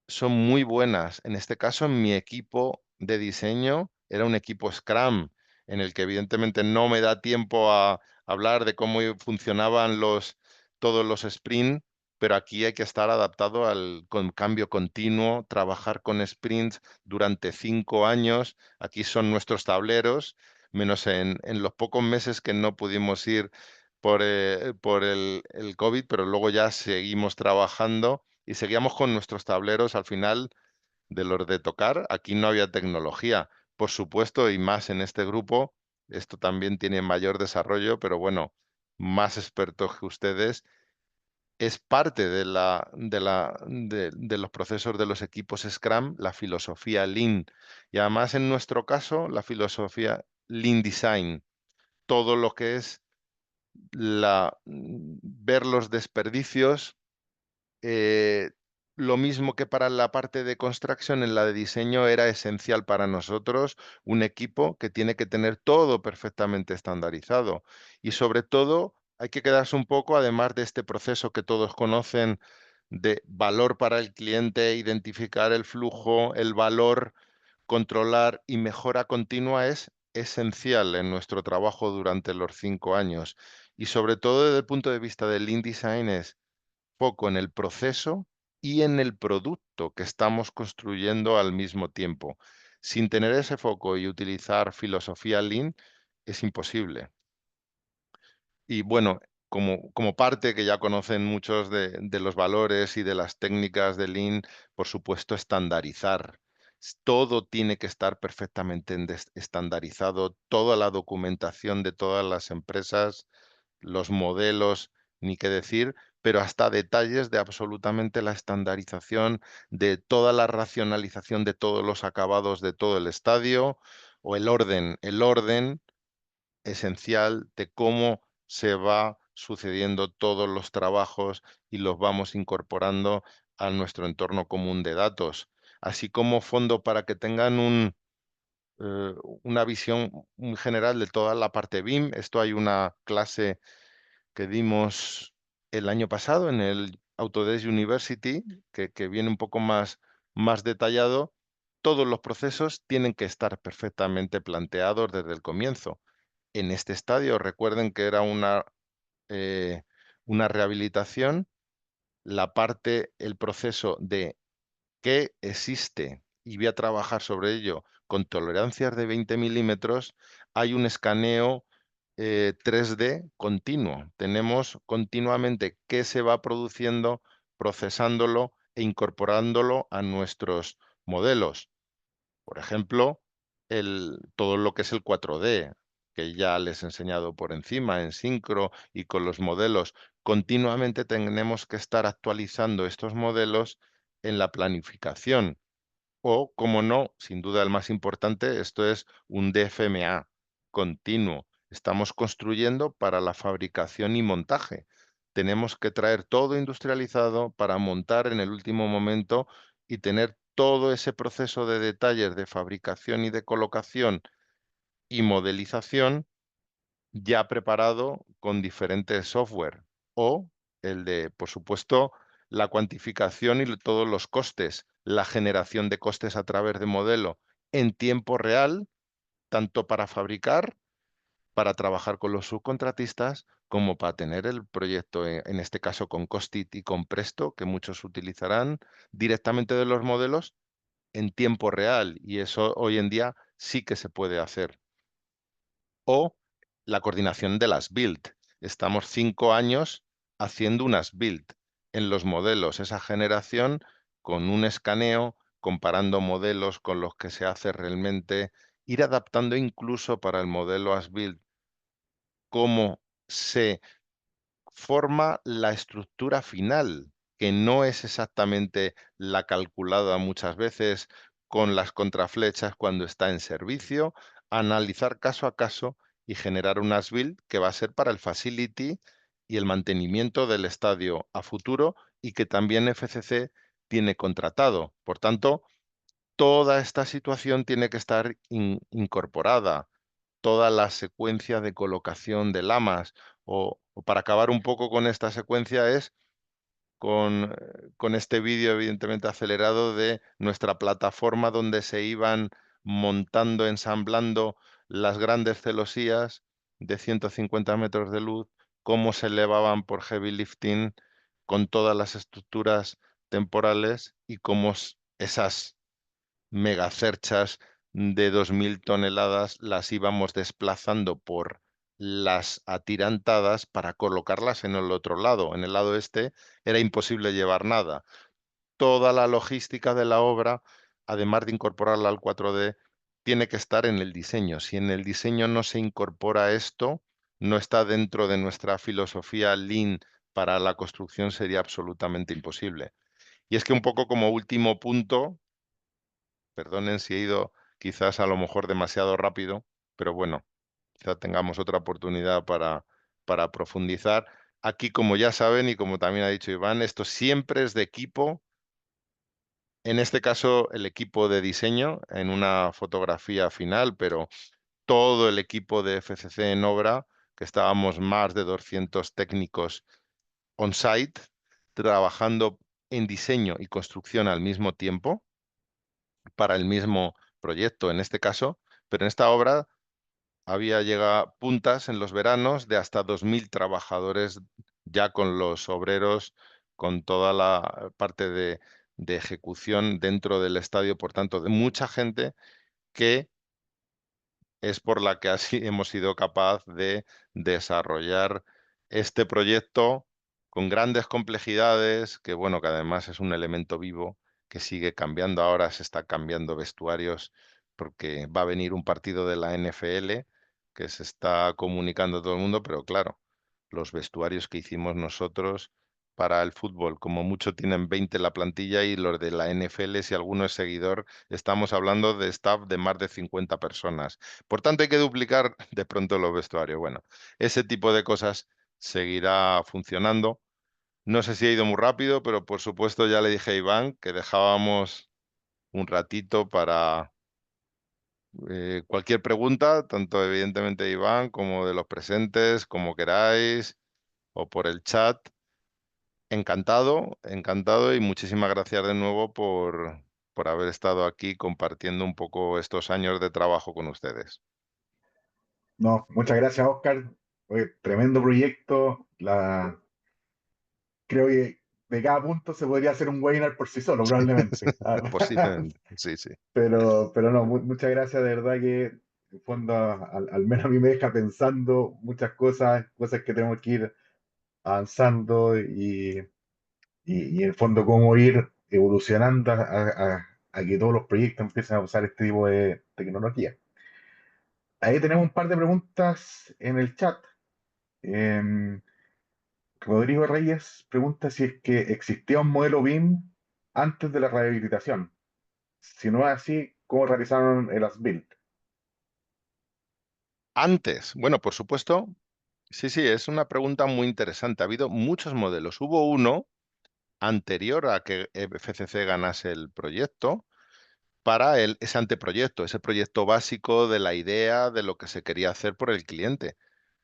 son muy buenas. En este caso, en mi equipo de diseño era un equipo Scrum, en el que evidentemente no me da tiempo a hablar de cómo funcionaban todos los sprint, pero aquí hay que estar adaptado al cambio continuo, trabajar con sprints durante 5 años. Aquí son nuestros tableros, menos en los pocos meses que no pudimos ir por el COVID, pero luego ya seguimos trabajando y seguíamos con nuestros tableros al final de los de tocar. Aquí no había tecnología, por supuesto, y más en este grupo. Esto también tiene mayor desarrollo, pero bueno, más expertos que ustedes. Es parte de los procesos de los equipos Scrum, la filosofía Lean. Y además, en nuestro caso, la filosofía Lean Design. Todo lo que es ver los desperdicios, eh, lo mismo que para la parte de construction, en la de diseño era esencial para nosotros un equipo que tiene que tener todo perfectamente estandarizado. Y sobre todo, hay que quedarse un poco, además de este proceso que todos conocen, de valor para el cliente, identificar el flujo, el valor, controlar y mejora continua es esencial en nuestro trabajo durante los 5 años. Y sobre todo desde el punto de vista del Lean Design es foco en el proceso y en el producto que estamos construyendo al mismo tiempo. Sin tener ese foco y utilizar filosofía Lean es imposible. Y bueno, como parte que ya conocen muchos de los valores y de las técnicas de Lean, por supuesto, estandarizar. Todo tiene que estar perfectamente estandarizado, toda la documentación de todas las empresas, los modelos, ni qué decir, pero hasta detalles de absolutamente la estandarización de toda la racionalización de todos los acabados de todo el estadio, o el orden esencial de cómo se va sucediendo todos los trabajos y los vamos incorporando a nuestro entorno común de datos, así como fondo para que tengan una visión muy general de toda la parte BIM. Esto hay una clase que dimos el año pasado en el Autodesk University, que viene un poco más detallado. Todos los procesos tienen que estar perfectamente planteados desde el comienzo. En este estadio, recuerden que era eh, una rehabilitación, el proceso de qué existe, y voy a trabajar sobre ello con tolerancias de 20 milímetros, hay un escaneo 3D continuo. Tenemos continuamente qué se va produciendo, procesándolo e incorporándolo a nuestros modelos. Por ejemplo, todo lo que es el 4D, que ya les he enseñado por encima, en Syncro y con los modelos. Continuamente tenemos que estar actualizando estos modelos en la planificación. O, como no, sin duda el más importante, esto es un DFMA continuo. Estamos construyendo para la fabricación y montaje. Tenemos que traer todo industrializado para montar en el último momento y tener todo ese proceso de detalles de fabricación y de colocación y modelización ya preparado con diferentes software. O por supuesto, la cuantificación y todos los costes, la generación de costes a través de modelo en tiempo real, tanto para fabricar, para trabajar con los subcontratistas, como para tener el proyecto, en este caso con Costit y con Presto, que muchos utilizarán directamente de los modelos en tiempo real. Y eso hoy en día sí que se puede hacer. O la coordinación de las build. Estamos 5 años haciendo unas build en los modelos, esa generación con un escaneo, comparando modelos con los que se hace realmente, ir adaptando incluso para el modelo as build cómo se forma la estructura final, que no es exactamente la calculada muchas veces con las contraflechas cuando está en servicio, analizar caso a caso y generar unas build que va a ser para el facility y el mantenimiento del estadio a futuro y que también FCC tiene contratado. Por tanto, toda esta situación tiene que estar incorporada, toda la secuencia de colocación de lamas, o para acabar un poco con esta secuencia es con este vídeo evidentemente acelerado de nuestra plataforma donde se iban montando, ensamblando las grandes celosías de 150 metros de luz, cómo se elevaban por heavy lifting con todas las estructuras temporales y cómo esas megacerchas de 2000 toneladas las íbamos desplazando por las atirantadas para colocarlas en el otro lado. En el lado este era imposible llevar nada. Toda la logística de la obra, además de incorporarla al 4D, tiene que estar en el diseño. Si en el diseño no se incorpora esto, no está dentro de nuestra filosofía Lean para la construcción, sería absolutamente imposible. Y es que un poco como último punto, perdonen si he ido quizás a lo mejor demasiado rápido, pero bueno, quizá tengamos otra oportunidad para profundizar. Aquí, como ya saben y como también ha dicho Iván, esto siempre es de equipo. En este caso, el equipo de diseño en una fotografía final, pero todo el equipo de FCC en obra, que estábamos más de 200 técnicos on-site, trabajando en diseño y construcción al mismo tiempo para el mismo proyecto en este caso, pero en esta obra había llegado puntas en los veranos de hasta 2000 trabajadores ya con los obreros, con toda la parte de ejecución dentro del estadio, por tanto, de mucha gente que es por la que así hemos sido capaz de desarrollar este proyecto con grandes complejidades, que bueno, que además es un elemento vivo que sigue cambiando. Ahora se está cambiando vestuarios porque va a venir un partido de la NFL que se está comunicando a todo el mundo, pero claro, los vestuarios que hicimos nosotros para el fútbol, como mucho tienen 20 la plantilla y los de la NFL, si alguno es seguidor, estamos hablando de staff de más de 50 personas. Por tanto, hay que duplicar de pronto los vestuarios. Bueno, ese tipo de cosas seguirá funcionando. No sé si ha ido muy rápido, pero por supuesto ya le dije a Iván que dejábamos un ratito para cualquier pregunta, tanto evidentemente de Iván como de los presentes, como queráis, o por el chat. Encantado, encantado y muchísimas gracias de nuevo por haber estado aquí compartiendo un poco estos años de trabajo con ustedes. No, muchas gracias, Oscar. Oye, tremendo proyecto. Creo que de cada punto se podría hacer un webinar por sí solo, probablemente. Posiblemente, sí, sí. Pero no, muchas gracias, de verdad que en el fondo al menos a mí me deja pensando muchas cosas, cosas que tenemos que ir avanzando y en el fondo cómo ir evolucionando a que todos los proyectos empiecen a usar este tipo de tecnología. Ahí tenemos un par de preguntas en el chat. Em, Rodrigo Reyes pregunta si es que existía un modelo BIM antes de la rehabilitación. Si no es así, ¿cómo realizaron el as-built? Antes, bueno, por supuesto, sí, sí, es una pregunta muy interesante. Ha habido muchos modelos. Hubo uno anterior a que FCC ganase el proyecto para ese anteproyecto, ese proyecto básico de la idea de lo que se quería hacer por el cliente.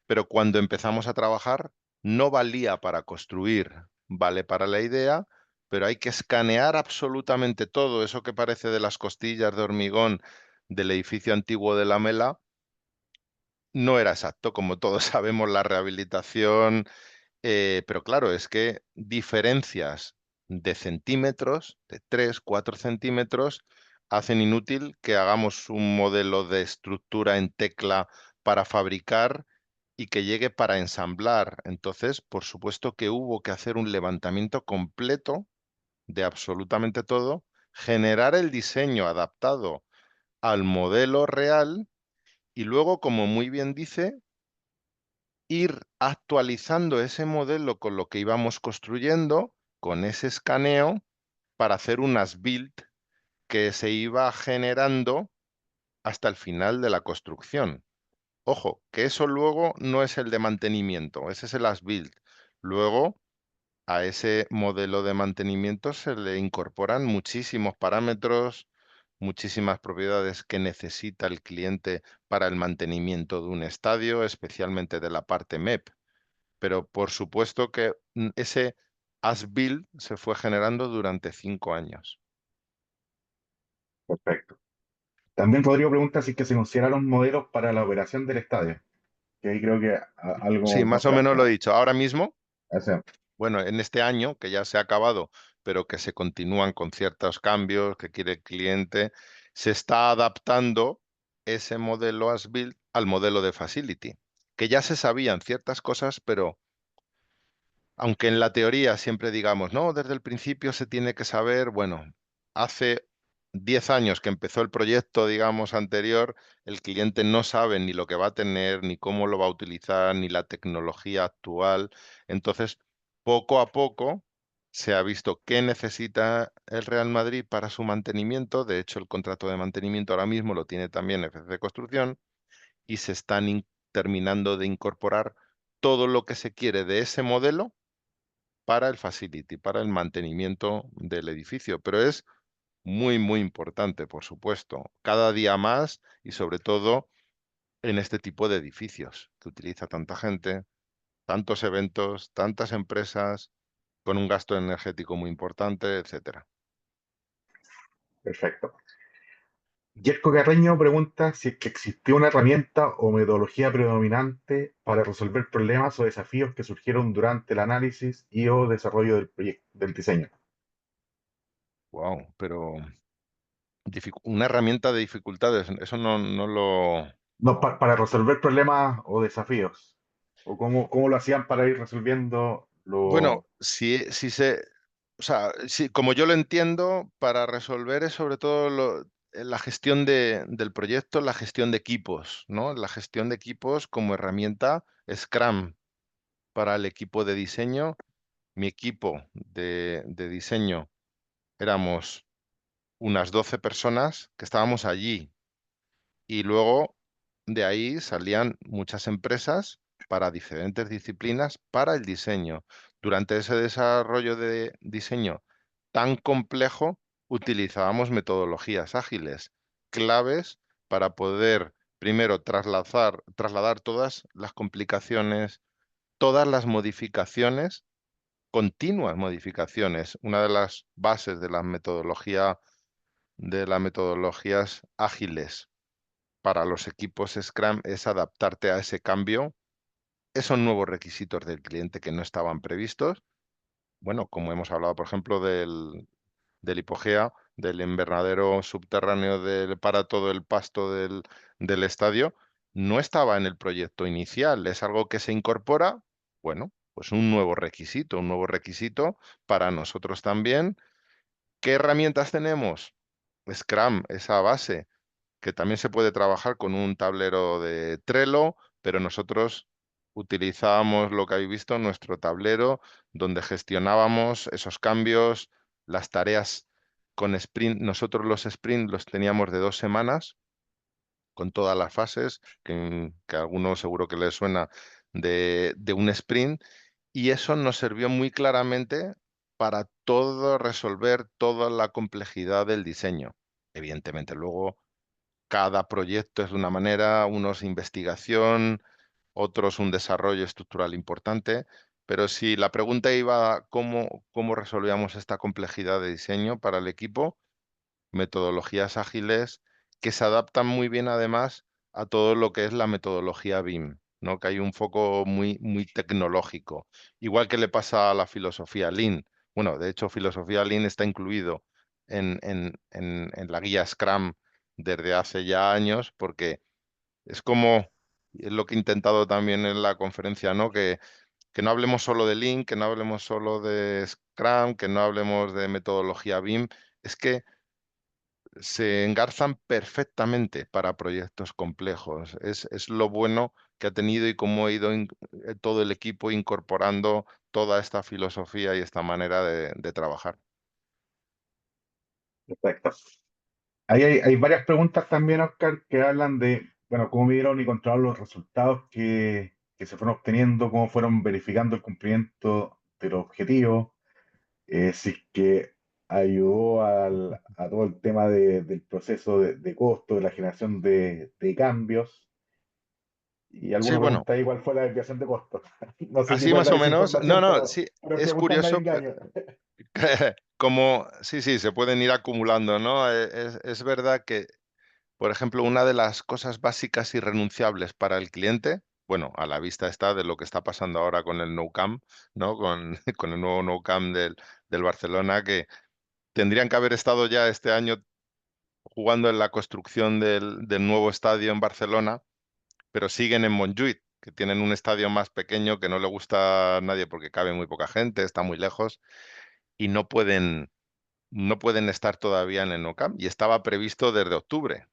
Pero cuando empezamos a trabajar, no valía para construir, vale para la idea, pero hay que escanear absolutamente todo, eso que parece de las costillas de hormigón del edificio antiguo de la Mela, no era exacto, como todos sabemos, la rehabilitación, pero claro, es que diferencias de centímetros, de 3, 4 centímetros, hacen inútil que hagamos un modelo de estructura en tecla para fabricar y que llegue para ensamblar. Entonces, por supuesto que hubo que hacer un levantamiento completo de absolutamente todo, generar el diseño adaptado al modelo real y luego, como muy bien dice, ir actualizando ese modelo con lo que íbamos construyendo, con ese escaneo, para hacer unas build que se iba generando hasta el final de la construcción. Ojo, que eso luego no es el de mantenimiento, ese es el as build. Luego, a ese modelo de mantenimiento se le incorporan muchísimos parámetros, muchísimas propiedades que necesita el cliente para el mantenimiento de un estadio, especialmente de la parte MEP. Pero por supuesto que ese as-build se fue generando durante 5 años. Perfecto. También podría preguntar si es que se consideraron modelos para la operación del estadio, que ahí creo que Sí, algo no más se o menos lo he hace. dicho. Ahora mismo, O sea, bueno, en este año, que ya se ha acabado, pero que se continúan con ciertos cambios que quiere el cliente, se está adaptando ese modelo as-build al modelo de facility, que ya se sabían ciertas cosas, pero aunque en la teoría siempre digamos, no, desde el principio se tiene que saber, bueno, hace 10 años que empezó el proyecto, digamos, anterior, el cliente no sabe ni lo que va a tener, ni cómo lo va a utilizar, ni la tecnología actual. Entonces, poco a poco se ha visto qué necesita el Real Madrid para su mantenimiento. De hecho, el contrato de mantenimiento ahora mismo lo tiene también FC Construcción y se están terminando de incorporar todo lo que se quiere de ese modelo para el facility, para el mantenimiento del edificio, pero es muy, muy importante, por supuesto, cada día más y sobre todo en este tipo de edificios que utiliza tanta gente, tantos eventos, tantas empresas, con un gasto energético muy importante, etcétera. perfecto. Yerko Carreño pregunta si es que existió una herramienta o metodología predominante para resolver problemas o desafíos que surgieron durante el análisis y o desarrollo del proyecto, del diseño. Wow, pero una herramienta de dificultades, eso no lo... No, para resolver problemas o desafíos. O cómo lo hacían para ir resolviendo Bueno, lo... si se, o sea, como yo lo entiendo, para resolver es sobre todo la gestión del proyecto, la gestión de equipos, ¿no? La gestión de equipos como herramienta Scrum para el equipo de diseño. Mi equipo de diseño éramos unas 12 personas que estábamos allí y luego de ahí salían muchas empresas para diferentes disciplinas para el diseño. Durante ese desarrollo de diseño tan complejo, utilizábamos metodologías ágiles, claves para poder, primero, trasladar todas las complicaciones, todas las modificaciones, continuas modificaciones. Una de las bases de las metodologías ágiles para los equipos Scrum es adaptarte a ese cambio, esos nuevos requisitos del cliente que no estaban previstos. Bueno, como hemos hablado, por ejemplo, del hipogea, del invernadero subterráneo para todo el pasto del estadio, no estaba en el proyecto inicial. Es algo que se incorpora, bueno, pues un nuevo requisito para nosotros también. ¿Qué herramientas tenemos? Scrum, esa base que también se puede trabajar con un tablero de Trello, pero nosotros utilizábamos lo que habéis visto, nuestro tablero, donde gestionábamos esos cambios, las tareas con sprint. Nosotros los sprint los teníamos de 2 semanas, con todas las fases, que a alguno seguro que les suena de un sprint, y eso nos sirvió muy claramente para todo resolver toda la complejidad del diseño. Evidentemente, luego cada proyecto es de una manera, unos investigación, otros un desarrollo estructural importante, pero si la pregunta iba a cómo resolvíamos esta complejidad de diseño para el equipo, metodologías ágiles que se adaptan muy bien además a todo lo que es la metodología BIM, ¿no? Que hay un foco muy, muy tecnológico, igual que le pasa a la filosofía Lean. Bueno, de hecho, filosofía Lean está incluido en la guía Scrum desde hace ya años, porque es como es lo que he intentado también en la conferencia, ¿no? Que no hablemos solo de Lean, que no hablemos solo de Scrum, que no hablemos de metodología BIM. Es que se engarzan perfectamente para proyectos complejos. Es lo bueno que ha tenido y cómo ha ido todo el equipo incorporando toda esta filosofía y esta manera de trabajar. Perfecto. Ahí hay varias preguntas también, Oscar, que hablan de, bueno, cómo midieron y controlaron los resultados que se fueron obteniendo, cómo fueron verificando el cumplimiento del objetivo, si es que ayudó a todo el tema del proceso de costo, de la generación de cambios, y Sí, alguna bueno, pregunta ahí, ¿cuál fue la desviación de costos? No sé si así puedes más dar o esa menos. No, información, no, sí, pero es preguntarla de curioso. engaño. Como, sí, sí, se pueden ir acumulando, ¿no? Es verdad que, por ejemplo, una de las cosas básicas y renunciables para el cliente, bueno, a la vista está de lo que está pasando ahora con el Nou Camp, ¿no? Con, con el nuevo Nou Camp del Barcelona, que tendrían que haber estado ya este año jugando en la construcción del nuevo estadio en Barcelona, pero siguen en Montjuïc, que tienen un estadio más pequeño que no le gusta a nadie porque cabe muy poca gente, está muy lejos y no pueden estar todavía en el Nou Camp y estaba previsto desde octubre.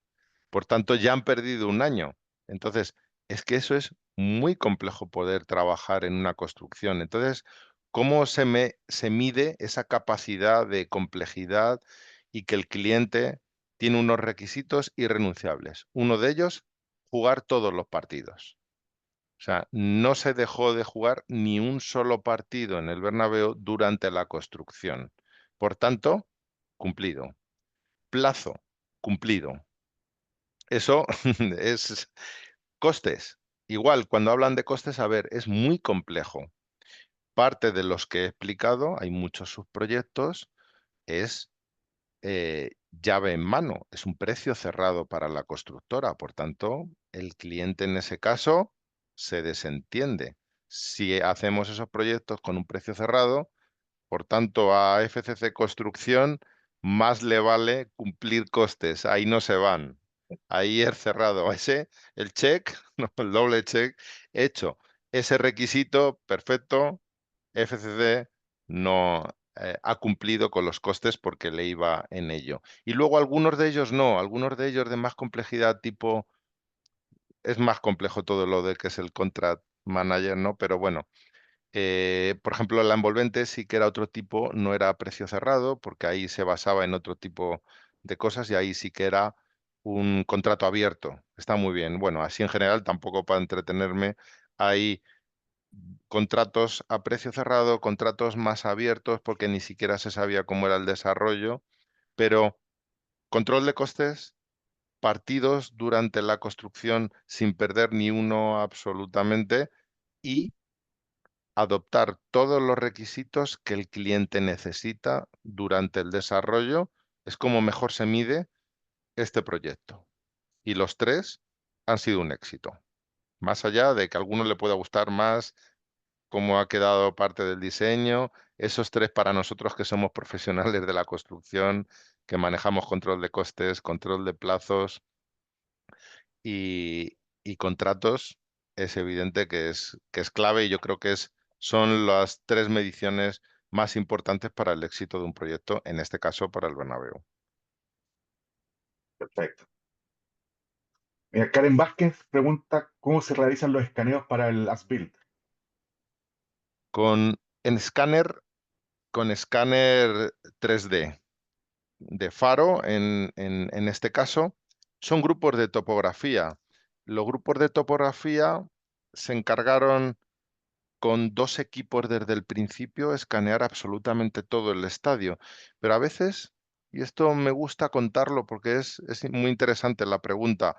Por tanto, ya han perdido un año. Entonces, es que eso es muy complejo poder trabajar en una construcción. Entonces, ¿cómo se mide esa capacidad de complejidad y que el cliente tiene unos requisitos irrenunciables? Uno de ellos, jugar todos los partidos. O sea, no se dejó de jugar ni un solo partido en el Bernabéu durante la construcción. Por tanto, cumplido. Plazo, cumplido. Eso es costes. Igual, cuando hablan de costes, a ver, es muy complejo. Parte de los que he explicado, hay muchos subproyectos, es llave en mano, es un precio cerrado para la constructora. Por tanto, el cliente en ese caso se desentiende. Si hacemos esos proyectos con un precio cerrado, por tanto, a FCC Construcción más le vale cumplir costes. Ahí no se van. Ahí es cerrado. Ese, el check, no, el doble check, hecho. Ese requisito, perfecto. FCC no ha cumplido con los costes porque le iba en ello. Y luego algunos de ellos no, algunos de ellos de más complejidad, tipo, es más complejo todo lo de que es el contract manager, ¿no? Pero bueno, por ejemplo, la envolvente sí que era otro tipo, no era a precio cerrado, porque ahí se basaba en otro tipo de cosas y ahí sí que era un contrato abierto. Está muy bien. Bueno, así en general, tampoco para entretenerme, hay contratos a precio cerrado, contratos más abiertos, porque ni siquiera se sabía cómo era el desarrollo, pero control de costes, partidos durante la construcción sin perder ni uno absolutamente y adoptar todos los requisitos que el cliente necesita durante el desarrollo. Es como mejor se mide este proyecto. Y los tres han sido un éxito. Más allá de que a alguno le pueda gustar más cómo ha quedado parte del diseño, esos tres para nosotros que somos profesionales de la construcción, que manejamos control de costes, control de plazos y contratos, es evidente que es clave y yo creo que son las tres mediciones más importantes para el éxito de un proyecto, en este caso para el Bernabéu. Perfecto. Mira, Karen Vázquez pregunta cómo se realizan los escaneos para el as-built. Con, con escáner 3D de Faro, en este caso, son grupos de topografía. Los grupos de topografía se encargaron con dos equipos desde el principio escanear absolutamente todo el estadio. Pero a veces, y esto me gusta contarlo porque es muy interesante la pregunta,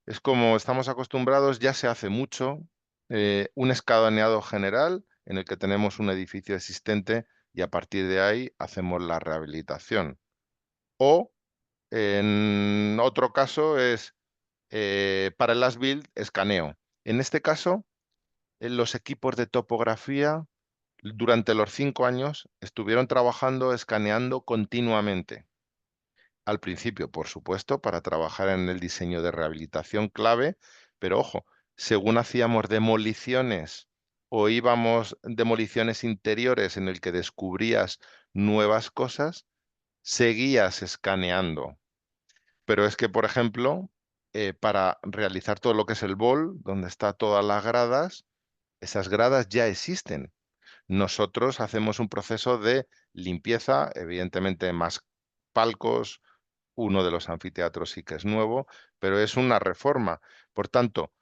es como estamos acostumbrados, ya se hace mucho, un escaloneado general en el que tenemos un edificio existente y a partir de ahí hacemos la rehabilitación. O en otro caso es para el as-built escaneo. En este caso, los equipos de topografía durante los 5 años estuvieron trabajando, escaneando continuamente. Al principio, por supuesto, para trabajar en el diseño de rehabilitación clave, pero ojo, según hacíamos demoliciones o íbamos demoliciones interiores en el que descubrías nuevas cosas, seguías escaneando. Pero es que, por ejemplo, para realizar todo lo que es el bowl, donde está todas las gradas, esas gradas ya existen. Nosotros hacemos un proceso de limpieza, evidentemente más palcos, uno de los anfiteatros sí que es nuevo, pero es una reforma. Por tanto,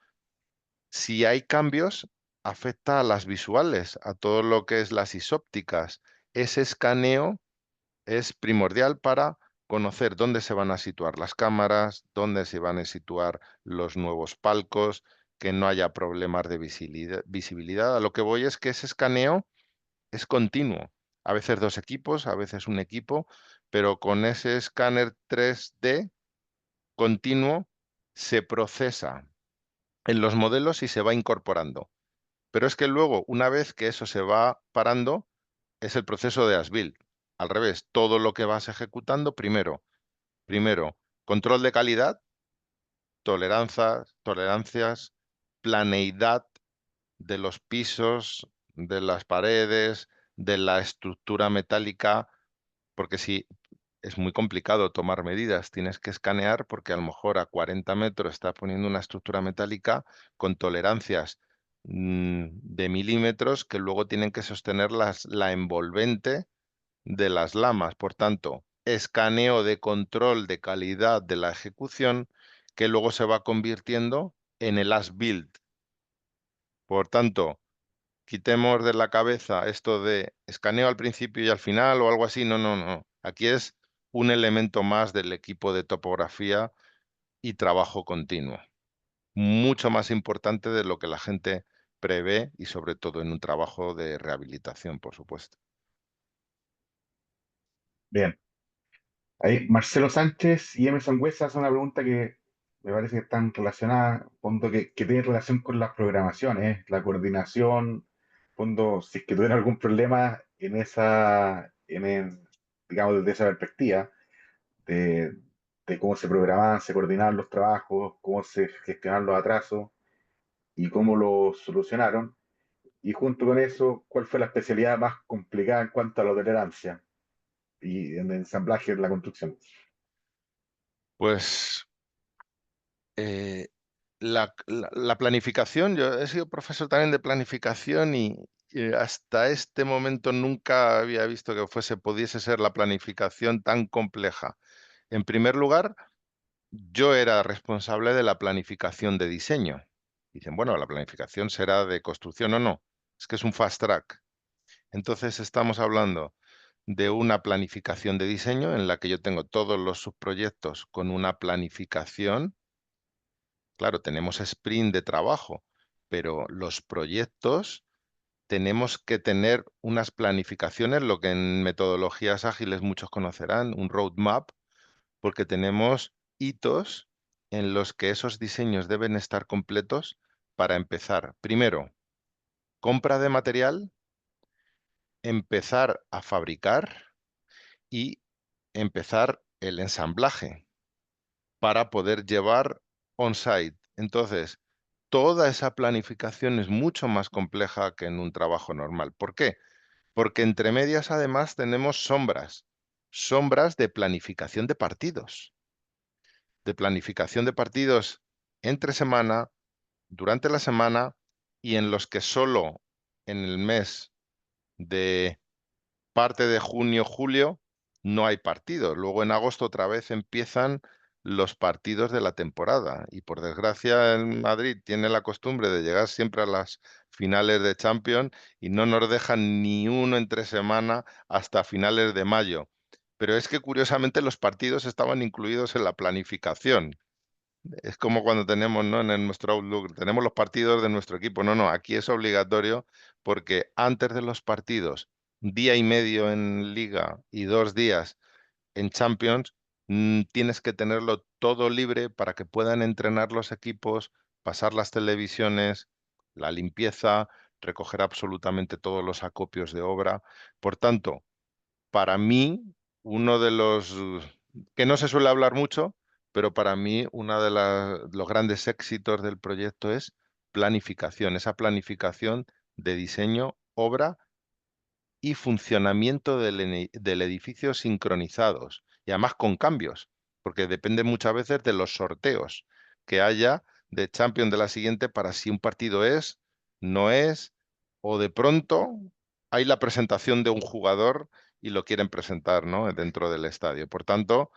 si hay cambios, afecta a las visuales, a todo lo que es las isópticas. Ese escaneo es primordial para conocer dónde se van a situar las cámaras, dónde se van a situar los nuevos palcos, que no haya problemas de visibilidad. A lo que voy es que ese escaneo es continuo. A veces dos equipos, a veces un equipo, pero con ese escáner 3D continuo se procesa en los modelos y se va incorporando. Pero es que luego, una vez que eso se va parando, es el proceso de as-built. Al revés, todo lo que vas ejecutando, primero, control de calidad, tolerancias, planeidad de los pisos, de las paredes, de la estructura metálica, porque si es muy complicado tomar medidas, tienes que escanear porque a lo mejor a 40 metros está poniendo una estructura metálica con tolerancias de milímetros que luego tienen que sostener la envolvente de las lamas. Por tanto, escaneo de control de calidad de la ejecución que luego se va convirtiendo en el as-built. Por tanto, quitemos de la cabeza esto de escaneo al principio y al final o algo así. No, no, no. Aquí es un elemento más del equipo de topografía y trabajo continuo. Mucho más importante de lo que la gente prevé y sobre todo en un trabajo de rehabilitación, por supuesto. Bien. Ahí Marcelo Sánchez y Emerson Huesa hacen una pregunta que me parece que están relacionadas, fondo que tiene relación con las programaciones, la coordinación, fondo, si es que tuvieron algún problema en digamos, desde esa perspectiva, de, de cómo se programaban, se coordinaban los trabajos, cómo se gestionaban los atrasos y cómo los solucionaron. Y junto con eso, ¿cuál fue la especialidad más complicada en cuanto a la tolerancia y en el ensamblaje de la construcción? Pues eh, la planificación, yo he sido profesor también de planificación y hasta este momento nunca había visto que pudiese ser la planificación tan compleja. En primer lugar, yo era responsable de la planificación de diseño. Dicen, bueno, la planificación será de construcción o no. Es que es un fast track. Entonces estamos hablando de una planificación de diseño en la que yo tengo todos los subproyectos con una planificación. Claro, tenemos sprint de trabajo, pero los proyectos tenemos que tener unas planificaciones, lo que en metodologías ágiles muchos conocerán, un roadmap, porque tenemos hitos en los que esos diseños deben estar completos para empezar. Primero, compra de material, empezar a fabricar y empezar el ensamblaje para poder llevar on-site. Entonces, toda esa planificación es mucho más compleja que en un trabajo normal. ¿Por qué? Porque entre medias además tenemos sombras de planificación de partidos entre semana, durante la semana y en los que solo en el mes de parte de junio, julio, no hay partidos. Luego en agosto otra vez empiezan los partidos de la temporada. Y por desgracia el Madrid tiene la costumbre de llegar siempre a las finales de Champions y no nos dejan ni uno entre semana hasta finales de mayo. Pero es que curiosamente los partidos estaban incluidos en la planificación. Es como cuando tenemos, ¿no? En nuestro Outlook, tenemos los partidos de nuestro equipo. No, no, aquí es obligatorio porque antes de los partidos, día y medio en Liga y 2 días en Champions, tienes que tenerlo todo libre para que puedan entrenar los equipos, pasar las televisiones, la limpieza, recoger absolutamente todos los acopios de obra. Por tanto, para mí, uno de los que no se suele hablar mucho, pero para mí uno de los grandes éxitos del proyecto es planificación, esa planificación de diseño, obra y funcionamiento del edificio sincronizados y además con cambios, porque depende muchas veces de los sorteos que haya de Champions de la siguiente para si un partido es, no es, o de pronto hay la presentación de un jugador y lo quieren presentar, ¿no? Dentro del estadio. Por tanto,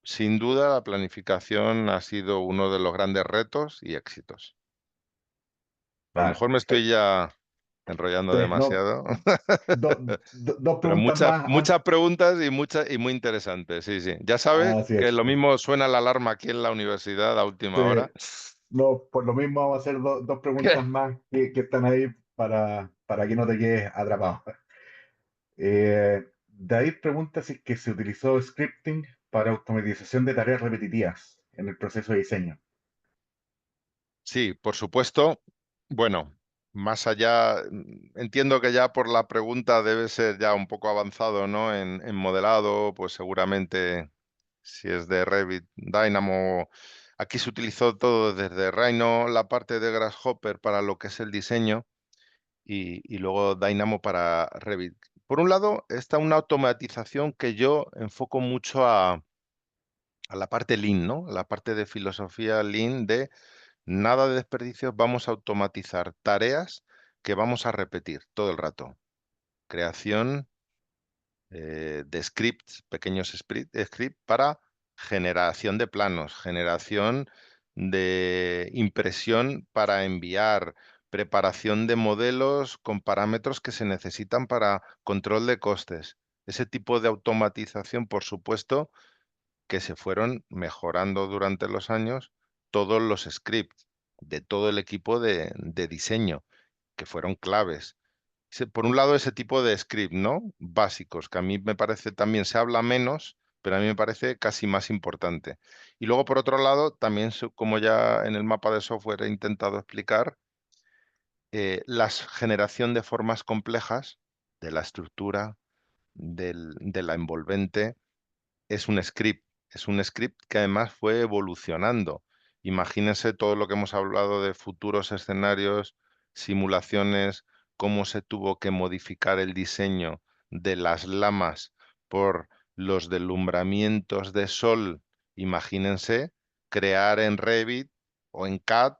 sin duda, la planificación ha sido uno de los grandes retos y éxitos. A lo Vale, mejor me estoy perfecto. ya enrollando Sí, no, demasiado, dos pero preguntas más. muchas preguntas y muy interesantes. Sí, sí. Ya sabes Así que es. lo mismo suena la alarma aquí en la universidad a última Sí, hora. no, por lo mismo vamos a hacer dos preguntas más que están ahí para que no te quedes atrapado. David pregunta si es que se utilizó scripting para automatización de tareas repetitivas en el proceso de diseño. Sí, por supuesto. Bueno, más allá, entiendo que ya por la pregunta debe ser ya un poco avanzado, ¿no? En modelado, pues seguramente si es de Revit, Dynamo. Aquí se utilizó todo desde Rhino, la parte de Grasshopper para lo que es el diseño y luego Dynamo para Revit. Por un lado, está una automatización que yo enfoco mucho a la parte Lean, ¿no? A la parte de filosofía Lean de nada de desperdicios, vamos a automatizar tareas que vamos a repetir todo el rato. Creación de scripts, pequeños scripts para generación de planos, generación de impresión para enviar, preparación de modelos con parámetros que se necesitan para control de costes. Ese tipo de automatización, por supuesto, que se fueron mejorando durante los años todos los scripts de todo el equipo de diseño, que fueron claves. Por un lado, ese tipo de script, ¿no? Básicos, que a mí me parece también se habla menos, pero a mí me parece casi más importante. Y luego, por otro lado, también, como ya en el mapa de software he intentado explicar, la generación de formas complejas de la estructura, de la envolvente, es un script que además fue evolucionando. Imagínense todo lo que hemos hablado de futuros escenarios, simulaciones, cómo se tuvo que modificar el diseño de las lamas por los delumbramientos de sol. Imagínense crear en Revit o en CAD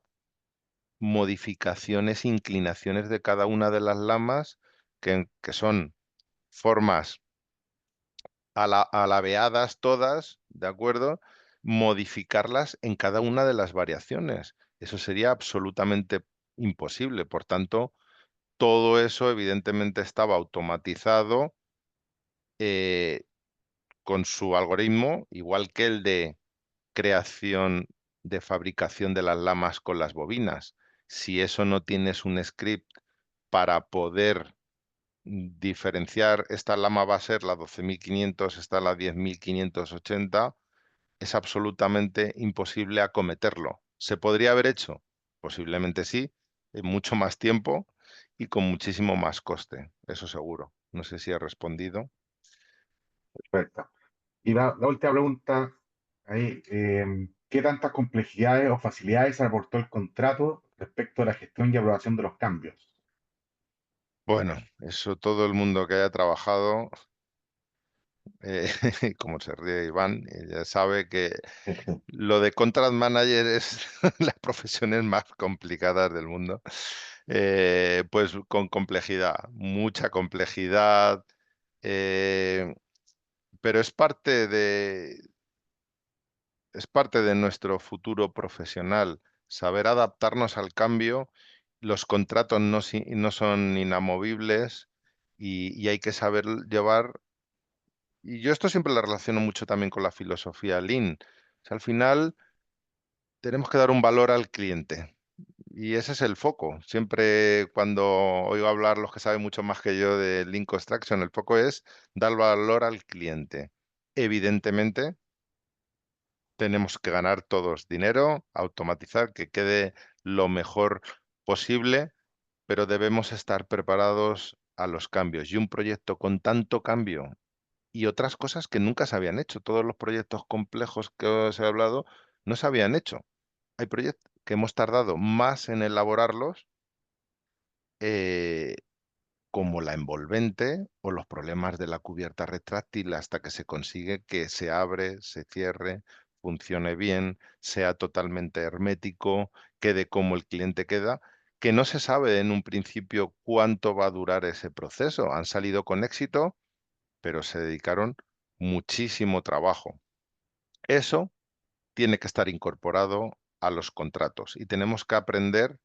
modificaciones, inclinaciones de cada una de las lamas que son formas alabeadas todas, ¿de acuerdo? Modificarlas en cada una de las variaciones. Eso sería absolutamente imposible. Por tanto, todo eso evidentemente estaba automatizado eh, con su algoritmo, igual que el de creación de fabricación de las lamas con las bobinas. Si eso no tienes un script para poder diferenciar, esta lama va a ser la 12.500, esta la 10.580, es absolutamente imposible acometerlo. ¿Se podría haber hecho? Posiblemente sí, en mucho más tiempo y con muchísimo más coste, eso seguro. No sé si he respondido. Perfecto. Y la última pregunta, ahí, ¿qué tantas complejidades o facilidades aportó el contrato respecto a la gestión y aprobación de los cambios? Bueno, eso todo el mundo que haya trabajado, eh, como se ríe Iván, ya sabe que lo de contract manager es las profesiones más complicadas del mundo. Pues con complejidad, mucha complejidad, eh, pero es parte de nuestro futuro profesional, saber adaptarnos al cambio. Los contratos no son inamovibles y hay que saber llevar. Y yo esto siempre lo relaciono mucho también con la filosofía Lean. O sea, al final tenemos que dar un valor al cliente. Y ese es el foco. Siempre cuando oigo hablar los que saben mucho más que yo de Lean Construction, el foco es dar valor al cliente. Evidentemente, tenemos que ganar todos dinero, automatizar, que quede lo mejor posible, pero debemos estar preparados a los cambios. Y un proyecto con tanto cambio y otras cosas que nunca se habían hecho, todos los proyectos complejos que os he hablado no se habían hecho. Hay proyectos que hemos tardado más en elaborarlos, eh, como la envolvente o los problemas de la cubierta retráctil hasta que se consigue que se abre, se cierre, funcione bien, sea totalmente hermético, quede como el cliente queda, que no se sabe en un principio cuánto va a durar ese proceso. Han salido con éxito, pero se dedicaron muchísimo trabajo. Eso tiene que estar incorporado a los contratos y tenemos que aprender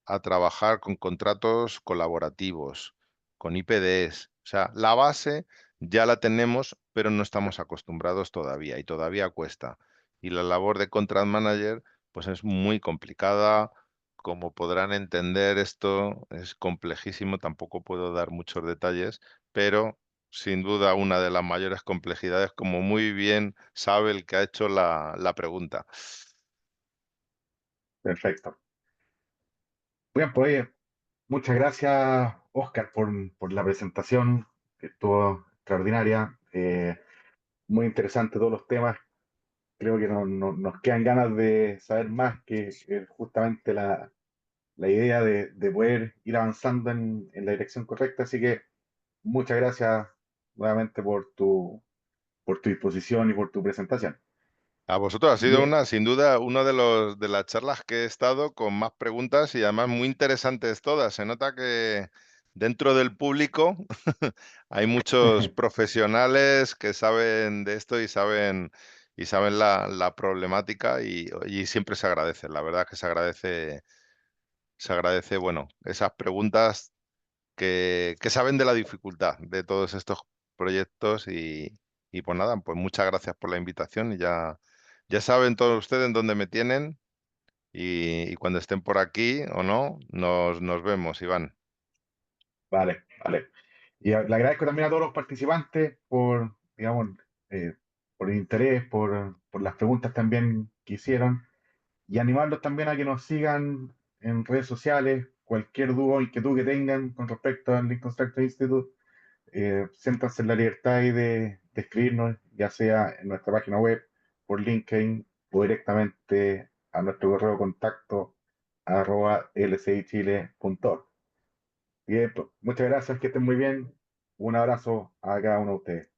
a trabajar con contratos colaborativos, con IPDs. O sea, la base ya la tenemos, pero no estamos acostumbrados todavía y todavía cuesta. Y la labor de contract manager, pues es muy complicada. Como podrán entender, esto es complejísimo, tampoco puedo dar muchos detalles, pero sin duda una de las mayores complejidades, como muy bien sabe el que ha hecho la pregunta. Perfecto. Bien, pues oye, muchas gracias, Oscar, por la presentación, que estuvo extraordinaria. Muy interesante todos los temas. Creo que nos quedan ganas de saber más, que justamente la idea de poder ir avanzando en la dirección correcta. Así que muchas gracias nuevamente por tu disposición y por tu presentación. A vosotros ha sido Bien, una, sin duda, una de las charlas que he estado con más preguntas y además muy interesantes todas. Se nota que dentro del público hay muchos profesionales que saben de esto y saben la problemática y siempre se agradece. La verdad que se agradece, bueno, esas preguntas que saben de la dificultad de todos estos proyectos y pues nada, pues muchas gracias por la invitación y ya saben todos ustedes en dónde me tienen y cuando estén por aquí o no, nos vemos, Iván. vale, vale. Y le agradezco también a todos los participantes por, digamos, eh, por el interés, por las preguntas también que hicieron, y animarlos también a que nos sigan en redes sociales. Cualquier duda o inquietud que tengan con respecto al Lean Construction Institute, siéntanse en la libertad ahí de escribirnos, ya sea en nuestra página web, por LinkedIn o directamente a nuestro correo de contacto @lcichile.org. Bien, pues, muchas gracias, que estén muy bien. Un abrazo a cada uno de ustedes.